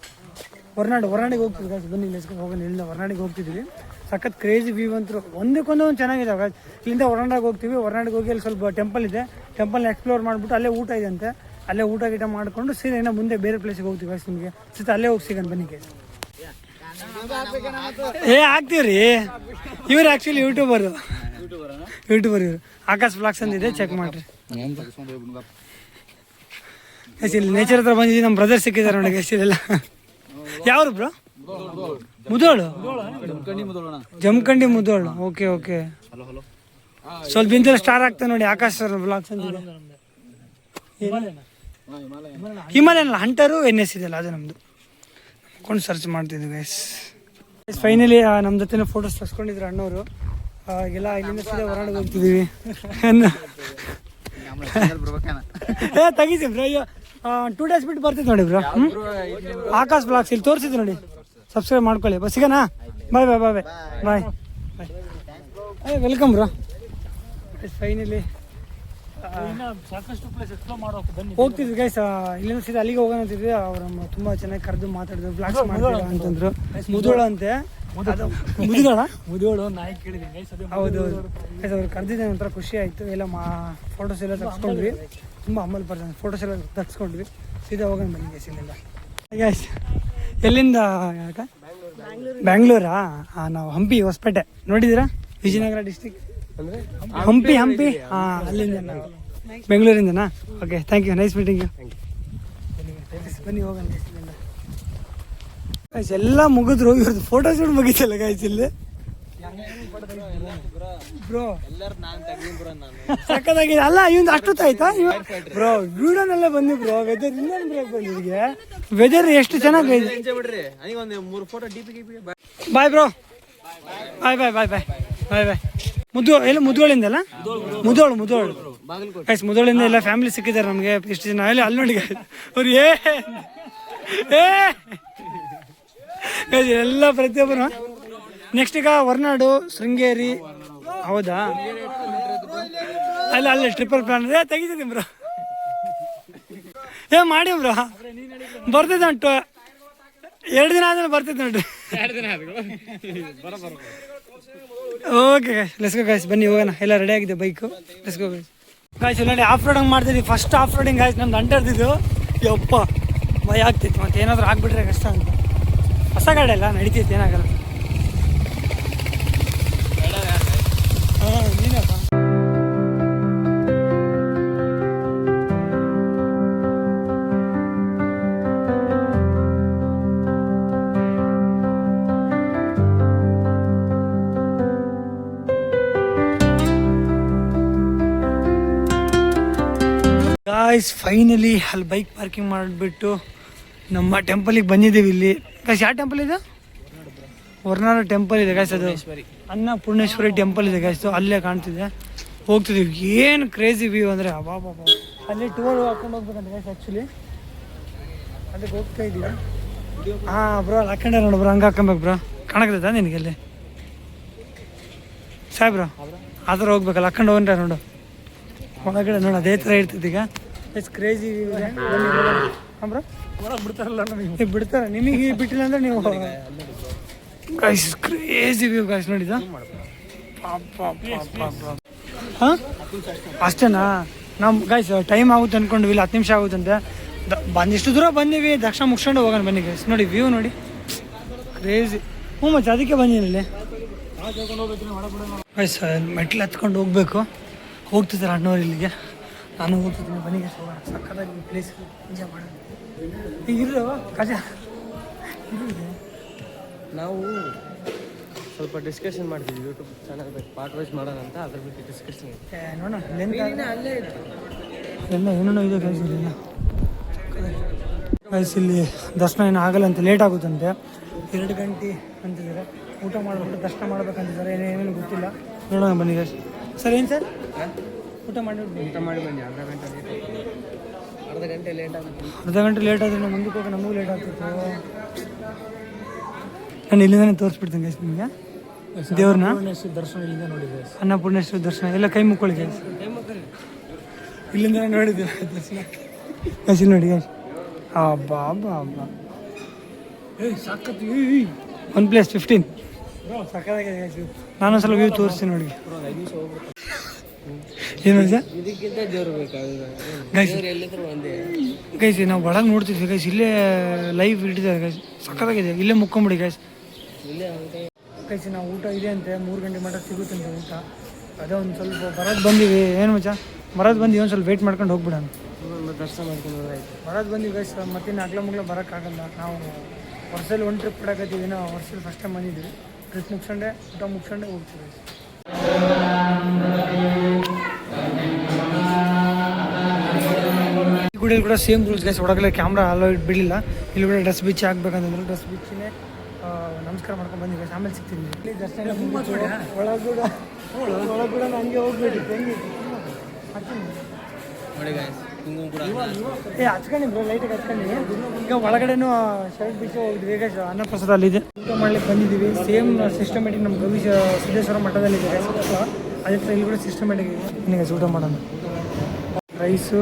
ಹೊರನಾಡಿಗೆ ಹೋಗ್ತಿದ್ವಿ ಗೈಸ್. ಬನ್ನಿ ಲೆಸ್ಕೊಂಡು ಹೋಗೋಣ. ಇಲ್ಲಿಂದ ಹೊರನಾಡಿಗೆ ಹೋಗ್ತಿದ್ವಿ. ಸಖತ್ ಕ್ರೇಜಿ ವ್ಯೂ ಅಂತೂ ಒಂದಕ್ಕೊಂದು ಚೆನ್ನಾಗಿದೆ ಗೈಸ್. ಇಲ್ಲಿಂದ ಹೊರನಾಡಿಗೆ ಹೋಗ್ತೀವಿ. ಹೊರನಾಡಿಗೆ ಹೋಗಿ ಅಲ್ಲಿ ಸ್ವಲ್ಪ ಟೆಂಪಲ್ ಇದೆ, ಟೆಂಪಲ್ನ ಎಕ್ಸ್ಪ್ಲೋರ್ ಮಾಡಿಬಿಟ್ಟು ಅಲ್ಲೇ ಊಟ ಇದೆ ಅಂತೆ, ಅಲ್ಲೇ ಊಟ ಗೀಟ ಮಾಡಿಕೊಂಡು ಸೀದಾ ಇನ್ನೂ ಮುಂದೆ ಬೇರೆ ಪ್ಲೇಸಿಗೆ ಹೋಗ್ತೀವಿ ಗೈಸ್. ನಿಮಗೆ ಸೀದಾ ಅಲ್ಲೇ ಹೋಗಿ ಸಿಗೋಣ ಬನ್ನಿ ಗೈಸ್. ಆಗ್ತೀವ್ರಿ. ಇವ್ರು ಆ್ಯಕ್ಚುಲಿ ಯೂಟ್ಯೂಬರ್ ಇವರು ಆಕಾಶ್ ಬ್ಲಾಗ್ಸ್ ಅಂದಿದೆ, ಚೆಕ್ ಮಾಡಿರಿ ಗೈಸ್. ಇಲ್ಲಿ ನೇಚರ್ ಹತ್ರ ಬಂದಿದ್ದೀವಿ. ನಮ್ಮ ಬ್ರದರ್ ಸಿಕ್ಕಿದ್ದಾರೆ ನೋಡಿ ಗೈಸ್. ಇಲ್ಲೆಲ್ಲ ಯಾರು bro? Mudhol Jamkhandi Mudhol. Okay okay, ಸ್ವಲ್ಪ ದಿನದಲ್ಲಿ ಸ್ಟಾರ್ ಆಗ್ತಾ ನೋಡಿ ಆಕಾಶ್ ಸರ್ ಬ್ಲಾಗ್ಸ್ ಅಂತಿದೆ. ಹಿಮಾಲಯನ್ ಅಲ್ಲ, ಹಂಟರು NS ಇದೆಯಲ್ಲ ಅದು ನಮ್ಮದು. ಕೊಂಡು ಸರ್ಚ್ ಮಾಡ್ತಿದ್ವಿ ಗೈಸ್. ಫೈನಲಿ ನಮ್ಮ ಜೊತೆ ಫೋಟೋಸ್ ತರ್ಸ್ಕೊಂಡಿದ್ರು ಅಣ್ಣವರು. ಎಲ್ಲ ಇಲ್ಲಿಂದ ಸೀದಾ ಹೊರಗಡೆ ಹೋಗ್ತಿದ್ದೀವಿ. ತೆಗಿಸಿ ಬ್ರೋ, 2 days ಬಿಟ್ಟು ಬರ್ತಿದ್ದು ನೋಡಿ ಬ್ರೋ. ಆಕಾಶ್ ಬ್ಲಾಗ್ಸ್ ಇಲ್ಲಿ ತೋರಿಸಿದ್ದು ನೋಡಿ, ಸಬ್ಸ್ಕ್ರೈಬ್ ಮಾಡ್ಕೊಳ್ಳಿ. ಬಸ್ ಸಿಗೋಣ, bye bye bye bye bye. Welcome bro. Finally ಸಾಕಷ್ಟು ಪ್ಲೇಸ್ ಎಕ್ಸ್ಪ್ಲೋರ್ ಮಾಡೋಕೆ ಬನ್ನಿ. ಹೋಗ್ತಿದ್ವಿ ಗೈಸ್, ಇಲ್ಲಿಂದ ಸೀದಾ ಅಲ್ಲಿಗೆ ಹೋಗೋಣ ಅಂತಿದ್ವಿ. ಅವ್ರು ತುಂಬ ಚೆನ್ನಾಗಿ ಕರೆದು ಮಾತಾಡಿದ್ರು, ಬ್ಲಾಗ್ಸ್ ಮಾಡ್ತೀರಾ ಅಂತಂದ್ರು. ಮುದೋಳು ಅಂತೆ, ಮುದೋಳು ನಾಯಿ ಕೇಳಿದ್ದೀನಿ. ಹೌದು ಗೈಸ್, ಅವ್ರು ಕರೆದಿದ್ದೆ ಒಂಥರ ಖುಷಿ ಆಯಿತು. ಎಲ್ಲ ಫೋಟೋಸ್ ಎಲ್ಲ ತಗ್ಸ್ಕೊಂಡ್ವಿ, ತುಂಬ ಅಮ್ಮಲ್ ಬರ್ತಾನೆ. ಫೋಟೋಸ್ ಎಲ್ಲ ತಗ್ಸ್ಕೊಂಡ್ವಿ, ಸೀದಾ ಹೋಗೋಣ ಬನ್ನಿ ಗೈಸ್. ಇಲ್ಲಿಂದ ಗೈಸ್ ಎಲ್ಲಿಂದ ಬ್ಯಾಂಗ್ಳೂರಾ? ನಾವು ಹಂಪಿ ಹೊಸಪೇಟೆ ನೋಡಿದ್ದೀರಾ? ವಿಜಯನಗರ ಡಿಸ್ಟಿಕ್ ಅಂದರೆ ಹಂಪಿ. ಅಲ್ಲಿಂದ ಬೆಂಗಳೂರಿಂದನಾ? Okay, thank you, nice meeting you. ಬನ್ನಿ ಹೋಗೋಣ ಗೈಸ್. ಎಲ್ಲ ಮುಗಿದ್ರು, ಇವ್ರದ್ದು ಫೋಟೋ ಶೂಟ್ ಮುಗಿತಲ್ಲ ಗೈಸ್ ಇಲ್ಲಿ. ಬ್ರೋ ಸಕ್ಕತ್ತಾಗಿದೆ ಅಲ್ಲ, ಇವಂದು ಅಷ್ಟೊತ್ತಾಯ್ತಾ ಬ್ರೋ? ವಿಡಿಯೋನಲ್ಲೇ ಬಂದಿ ಬ್ರೋ. ವೆದರ್ ಇನ್ನೊಂದು ಬ್ರೇಕ್ ಬಂದಿಗೆ, ವೆದರ್ ಎಷ್ಟು ಚೆನ್ನಾಗಿದೆ. Bye bro, bye bye bye bye bye bye. ಎಲ್ಲ ಮುದ್ಗಳಿಂದಲ್ಲ? ಮುದೋಳು ಗೈಸ್, ಮುದೋಳಿಂದ ಎಲ್ಲ ಫ್ಯಾಮಿಲಿ ಸಿಕ್ಕಿದ್ದಾರೆ ನಮಗೆ. ಇಷ್ಟು ಜನ ಅಲ್ಲಿ ನೋಡಿ ಗೈಸ್, ಅವ್ರು ಎಲ್ಲ ಪ್ರತಿಯೊಬ್ಬರು. ನೆಕ್ಸ್ಟ್ ಈಗ ಹೊರನಾಡು, ಶೃಂಗೇರಿ. ಹೌದಾ? ಅಲ್ಲೇ ಟ್ರಿಪಲ್ ಪ್ಲಾನ್ ತೆಗಿತಿದ್ದೀನಿ ಬ್ರೋ. ಮಾಡಿ ಬ್ರೋ, ಬರ್ತಿದ್ದೆ ಉಂಟು. 2 ದಿನ ಆದ್ಮೇಲೆ ಬರ್ತಿದ್ದೆ ನೋಡ್ರಿ. ಓಕೆ ಲೆಟ್ಸ್ ಗೋ ಗೈಸ್, ಬನ್ನಿ ಹೋಗೋಣ. ಎಲ್ಲ ರೆಡಿ ಆಗಿದೆ bike, let's go guys. Guys ನೋಡಿ ಆಫ್ ರೋಡಿಂಗ್ ಮಾಡ್ತಿದ್ವಿ, ಫಸ್ಟ್ ಆಫ್ ರೋಡಿಂಗ್ ಗಾಯ್ಸ್. ನಮ್ದು ಅಂಟರ್ದಿದ್ದು ಯಪ್ಪ ಭಯ ಆಗ್ತಿತ್ತು, ಮತ್ತೆ ಏನಾದರೂ ಆಗ್ಬಿಟ್ರೆ ಕಷ್ಟ ಅಂತ. ಹೊಸ ಗಾಡಿ ಎಲ್ಲ ನಡೀತಿತ್ತು, ಏನಾಗಲ್ಲ. ನೀನಪ್ಪ ಗಾಯ್ಸ್. ಫೈನಲಿ ಅಲ್ಲಿ ಬೈಕ್ ಪಾರ್ಕಿಂಗ್ ಮಾಡಿಬಿಟ್ಟು ನಮ್ಮ ಟೆಂಪಲಿಗೆ ಬಂದಿದ್ದೀವಿ. ಇಲ್ಲಿ ಗಾಯ್ಸ್ ಯಾವ ಟೆಂಪಲ್ ಇದೆ? ಹೊರನಾಡು ಟೆಂಪಲ್ ಇದೆ ಗಾಯ್ಸ್. ಅದು ಅನ್ನಪೂರ್ಣೇಶ್ವರಿ ಟೆಂಪಲ್ ಇದೆ ಗಾಯ್ಸ್, ಅಲ್ಲೇ ಕಾಣ್ತಿದೆ. ಹೋಗ್ತಿದ್ದೀವಿ. ಏನು ಕ್ರೇಜಿ ವ್ಯೂ ಅಂದರೆ ಅಬ್ಬಾ. ಅಲ್ಲಿ ಟೂರ್ ಹಾಕೊಂಡು ಹೋಗ್ಬೇಕಂತ ಗಾಯ್ಸ್. ಆ್ಯಕ್ಚುಲಿ ಅದಕ್ಕೆ ಹೋಗ್ತಾ ಇದ್ದೀವಿ. ಬ್ರೋ ಅಲ್ಲಿ ಹಾಕೊಂಡೆ ನೋಡು ಬ್ರೋ, ಹಂಗೆ ಹಾಕೊಬೇಕು ಬ್ರೋ. ಕಾಣಕ್ತೈತಾ ನಿನಗೆ ಅಲ್ಲಿ ಸಾಹೇಬ್ರೋ? ಆ ಥರ ಹೋಗ್ಬೇಕಲ್ಲ, ಹಾಕೊಂಡು ಹೋಗ್ರೆ ನೋಡು ಒಳಗಡೆ ನೋಡು, ಅದೇ ಥರ ಇರ್ತೈತೆ. ಈಗ ಎಷ್ಟು ಕ್ರೇಜಿ ವ್ಯೂ ಇದೆ. ಬ್ರೋ ಬಿಡ್ತಾರಲ್ಲ ನಮಗೆ, ಬಿಡ್ತಾರೆ. ನಿಮಗೆ ಬಿಟ್ಟಿಲ್ಲ ಅಂದರೆ ನೀವು ಗೈಸ್ ಕ್ರೇಜಿ ವ್ಯೂ ಗೈಸ್ ನೋಡಿದ. ಹಾಂ ಅಷ್ಟೇನಾ? ನಮ್ಮ ಗೈಸ್ ಟೈಮ್ ಆಗುತ್ತೆ ಅಂದ್ಕೊಂಡ್ವಿ, ಇಲ್ಲಿ 10 ನಿಮಿಷ ಆಗುತ್ತಂತೆ. ಇಷ್ಟು ದೂರ ಬಂದೀವಿ, ದರ್ಶನ ಮುಗಿಸ್ಕೊಂಡು ಹೋಗೋಣ ಬನ್ನಿ ಗೈಸ್. ನೋಡಿ ವ್ಯೂ ನೋಡಿ, ಕ್ರೇಜಿ. ಮತ್ತೆ ಅದಕ್ಕೆ ಬಂದಿನಿ ಇಲ್ಲಿ ಗೈಸ್. ಮೆಟ್ಲು ಹತ್ಕೊಂಡು ಹೋಗ್ಬೇಕು. ಹೋಗ್ತಿದ್ದಾರೆ ಅಣ್ಣವ್ರು ಇಲ್ಲಿಗೆ, ನಾನು ಹೋಗ್ತಿದ್ದೀನಿ ಬನ್ನಿ ಗೈಸ್. ಹೋಗೋಣ, ಸಕ್ಕತ್ತಾಗಿ ಪ್ಲೇಸ್ ಎಂಜಾಯ್ ಮಾಡೋಣ. ಈಗ ಇರೋ ಕಜಾ ನಾವು ಸ್ವಲ್ಪ ಡಿಸ್ಕಷನ್ ಮಾಡ್ತೀವಿ, ಯೂಟ್ಯೂಬ್ ಚಾನಲ್ ಬೇಕು ಪಾರ್ಟ್ ವೈಸ್ ಮಾಡೋಣ ಅಂತ, ಅದ್ರ ಬಗ್ಗೆ ಡಿಸ್ಕಷನ್ ನೋಡೋಣ. ಅಲ್ಲೇ ಎಲ್ಲ ಏನೇನೋ ಇದೆ ಗೈಸ್ ಇಲ್ಲಿ. ಗೈಸ್ ಇಲ್ಲಿ ದರ್ಶನ ಏನೂ ಆಗಲ್ಲ ಅಂತ, ಲೇಟ್ ಆಗುತ್ತಂತೆ. 2 ಗಂಟೆ ಅಂತಿದ್ದಾರೆ. ಊಟ ಮಾಡಿಬಿಟ್ಟು ದರ್ಶನ ಮಾಡ್ಬೇಕಂತಿದ್ದಾರೆ, ಏನೇನು ಗೊತ್ತಿಲ್ಲ. ನೋಡೋಣ ಬನ್ನಿ ಗೈಸ್. ಸರ್ ಏನು ಸರ್? ಊಟ ಮಾಡಿ ಬನ್ನಿ. ಅರ್ಧ ಗಂಟೆ ಲೇಟ್ ಆಗುತ್ತೆ. ಅರ್ಧ ಗಂಟೆ ಲೇಟ್ ಆದರೆ ನಾವು ಮುಂದಕ್ಕೆ ಹೋಗಿ ನಮಗೂ ಲೇಟ್ ಆಗ್ತಿತ್ತು. ನಾನು ಇಲ್ಲಿಂದಾನೆ ತೋರಿಸ್ಬಿಡ್ತೀನಿ ಗೈಸ್ ನಿಮಗೆ ದೇವ್ರನ್ನ. ದರ್ಶನ ಇಲ್ಲಿಂದ ನೋಡಿದೆ, ಅನ್ನಪೂರ್ಣೇಶ್ವರಿ ದರ್ಶನ. ಎಲ್ಲ ಕೈ ಮುಕ್ಕೊಳ್ಳಿ ಗೈಸ್, ಇಲ್ಲಿಂದ ನೋಡಿದ್ದೀವಿ ದರ್ಶನ ಗೈಸ್. ನೋಡಿ ಗೈಸ್, ಹಬ್ಬ ಸಾಕತ್ತು. 1 + 15 ಸಕ್ಕತ್ತಾಗಿದೆ ಗೈಸ್. ನಾನು ಸ್ವಲ್ಪ ವ್ಯೂ ತೋರಿಸ್ತೀನಿ ನೋಡಿ. ಏನು ಇದಕ್ಕಿಂತ ದೇವ್ರು ಬೇಕಾಗಿಲ್ಲ ಗೈಸ್. ಒಂದೇ ಗೈಸ್ ನಾವು ಒಳಗೆ ನೋಡ್ತಿದ್ವಿ ಗೈಸ್, ಇಲ್ಲೇ ಲೈವ್ ಇಟ್ಟಿದ್ದಾರೆ ಗೈಸ್, ಸಕ್ಕತ್ತಾಗಿದೆ. ಇಲ್ಲೇ ಮುಕ್ಕೊಂಬಿಡಿ ಗೈಸ್. ಗೈಸ್ ನಾವು ಊಟ ಇದೆ ಅಂತೆ, 3 ಗಂಟೆ ಮಟ್ಟ ಸಿಗುತ್ತಂತೆ ಊಟ. ಅದೇ ಒಂದು ಸ್ವಲ್ಪ ಬರೋದು ಬಂದೀವಿ. ಏನು ಮಚ್ಚ ಬರೋದು ಬಂದೀವಿ, ಒಂದು ಸ್ವಲ್ಪ ವೆಯ್ಟ್ ಮಾಡ್ಕೊಂಡು ಹೋಗ್ಬಿಡೋಣ. ದರ್ಶನ ಮಾಡ್ಕೊಂಡು ಬರೋದು ಬಂದೀವಿ ಗೈಸ್. ಮತ್ತಿನ್ನು ಅಗ್ಲ ಮುಗ್ಲ ಬರೋಕ್ಕಾಗಲ್ಲ. ನಾವು ವರ್ಷದಲ್ಲಿ ಒಂದು ಟ್ರಿಪ್ ಕೊಡಕತ್ತೀವಿ ನಾವು ವರ್ಷದಲ್ಲಿ ಫಸ್ಟ್ ಟೈಮ್ ಬಂದಿದ್ದೀವಿ ಟ್ರಿಪ್ ಮುಗಿಸ್ಕೊಂಡೆ ಊಟ ಮುಗಿಸ್ಕೊಂಡೆ ಹೋಗ್ತೀವಿ ಈ ಗುಡಿಯಲ್ಲಿ ಕೂಡ ಸೇಮ್ ರೂಲ್ಸ್ ಗೈಸ್ ಒಳಗಡೆ ಕ್ಯಾಮ್ರಾ ಅಲೋ ಬಿಡಲಿಲ್ಲ ಇಲ್ಲಿ ಕೂಡ ಡ್ರೆಸ್ ಬಿಚ್ಚಿ ಹಾಕ್ಬೇಕಂತಂದ್ರು ಡ್ರೆಸ್ ಬಿಚ್ಚಿನೇ ನಮಸ್ಕಾರ ಮಾಡ್ಕೊಂಡು ಬಂದಿವಿ ಆಮೇಲೆ ಸಿಗ್ತೀನಿ ಇಲ್ಲಿ ದರ್ಶನ ಒಳಗೂಡ ಹಂಗೆ ಹೋಗ್ಬೇಕಿತ್ತು ಹೆಂಗೆ ನೋಡಿ ಗಾಯ್ಸ್ ಕುಂಕುಮ ಕೂಡ ಹಚ್ಕೊಂಡಿ ಬ್ರೋ ಲೈಟಾಗಿ ಹಚ್ಕೊಂಡಿ ಈಗ ಒಳಗಡೆನೂ ಶರ್ಟ್ ಬಿಚ್ಚಿ ಹೋಗಿದ್ವಿ ಈಗ ಅನ್ನಪ್ರಸಾದ ಅಲ್ಲಿದೆ ಊಟ ಮಾಡ್ಲಿಕ್ಕೆ ಬಂದಿದ್ದೀವಿ ಸೇಮ್ ಸಿಸ್ಟಮೆಟಿಕ್ ನಮ್ಮ ಗವಿ ಸಿದ್ದೇಶ್ವರ ಮಠದಲ್ಲಿದೆ ಅದೇ ಥರ ಇಲ್ಲಿ ಕೂಡ ಸಿಸ್ಟಮೆಟಿಕ್ ಇದೆ ನಿನಗೆ ಊಟ ಮಾಡೋಣ ರೈಸು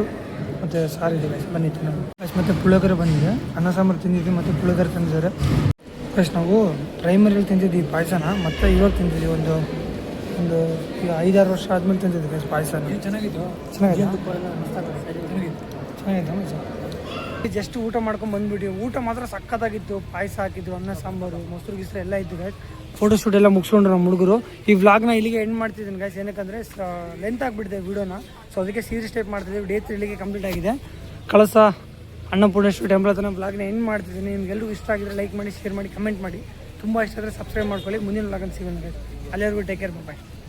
ಮತ್ತು ಸಾರಿದೆ ಗೈಸ್ ಬಂದಿತ್ತು ನಾವು ಮತ್ತು ಪುಳಿಯೋಗರೆ ಬಂದಿದೆ ಅನ್ನ ಸಾಂಬಾರು ತಿಂದಿದ್ವಿ ಮತ್ತು ಪುಳಿಯೋಗರೆ ತಂದಿದ್ದಾರೆ ಫಸ್ಟ್ ನಾವು ಪ್ರೈಮರಿಯಲ್ಲಿ ತಿಂತಿದ್ವಿ ಪಾಯಸನ ಮತ್ತು ಇವಾಗ ತಿಂತಿದ್ವಿ ಒಂದು 5-6 ವರ್ಷ ಆದ್ಮೇಲೆ ತಿಂತಿದ್ವಿ ಪಾಯಸನ ಚೆನ್ನಾಗಿತ್ತು ಜಸ್ಟ್ ಊಟ ಮಾಡ್ಕೊಂಡು ಬಂದ್ಬಿಟ್ಟು ಊಟ ಮಾತ್ರ ಸಖತ್ತಾಗಿತ್ತು ಪಾಯಸ ಹಾಕಿದ್ದು ಅನ್ನ ಸಾಂಬಾರು ಮೊಸರು ಗಿಸ್ರು ಎಲ್ಲ ಇತ್ತು ಗೈಸ್ ಫೋಟೋ ಶೂಟ್ ಎಲ್ಲ ಮುಗಿಸ್ಕೊಂಡ್ರು ನಮ್ಮ ಹುಡುಗರು ಈ ವ್ಲಾಗ್ನ ಇಲ್ಲಿಗೆ ಎಂಡ್ ಮಾಡ್ತಿದ್ದೀನಿ ಗೈಸ್ ಏನಕ್ಕಂದರೆ ಲೆಂತ್ ಆಗಿಬಿಟ್ಟಿದೆ ವೀಡಿಯೋನ ಸೊ ಅದಕ್ಕೆ ಸೀರೀಸ್ ಟೈಪ್ ಮಾಡ್ತಿದ್ದೀವಿ ಡೇ 3 ಇಲ್ಲಿಗೆ ಕಂಪ್ಲೀಟ್ ಆಗಿದೆ ಕಳಸ ಅನ್ನಪೂರ್ಣೇಶ್ವರಿ ಟೆಂಪಲ್ ಹತ್ರ ವ್ಲಾಗ್ನ ಎಂಡ್ ಮಾಡ್ತಿದ್ದೀನಿ ನಿಮ್ಗೆಲ್ಲರಿಗೂ ಇಷ್ಟ ಆಗಿದ್ರೆ ಲೈಕ್ ಮಾಡಿ ಶೇರ್ ಮಾಡಿ ಕಮೆಂಟ್ ಮಾಡಿ ತುಂಬ ಇಷ್ಟ ಆದರೆ ಸಬ್ಸ್ಕ್ರೈಬ್ ಮಾಡ್ಕೊಳ್ಳಿ ಮುಂದಿನ ವ್ಲಾಗಲ್ಲಿ ಸಿಗೋಣ ಗೈಸ್ ಅಲ್ಲಿವರೆಗೂ ಟೇಕ್ ಕೇರ್ ಬಾಯ್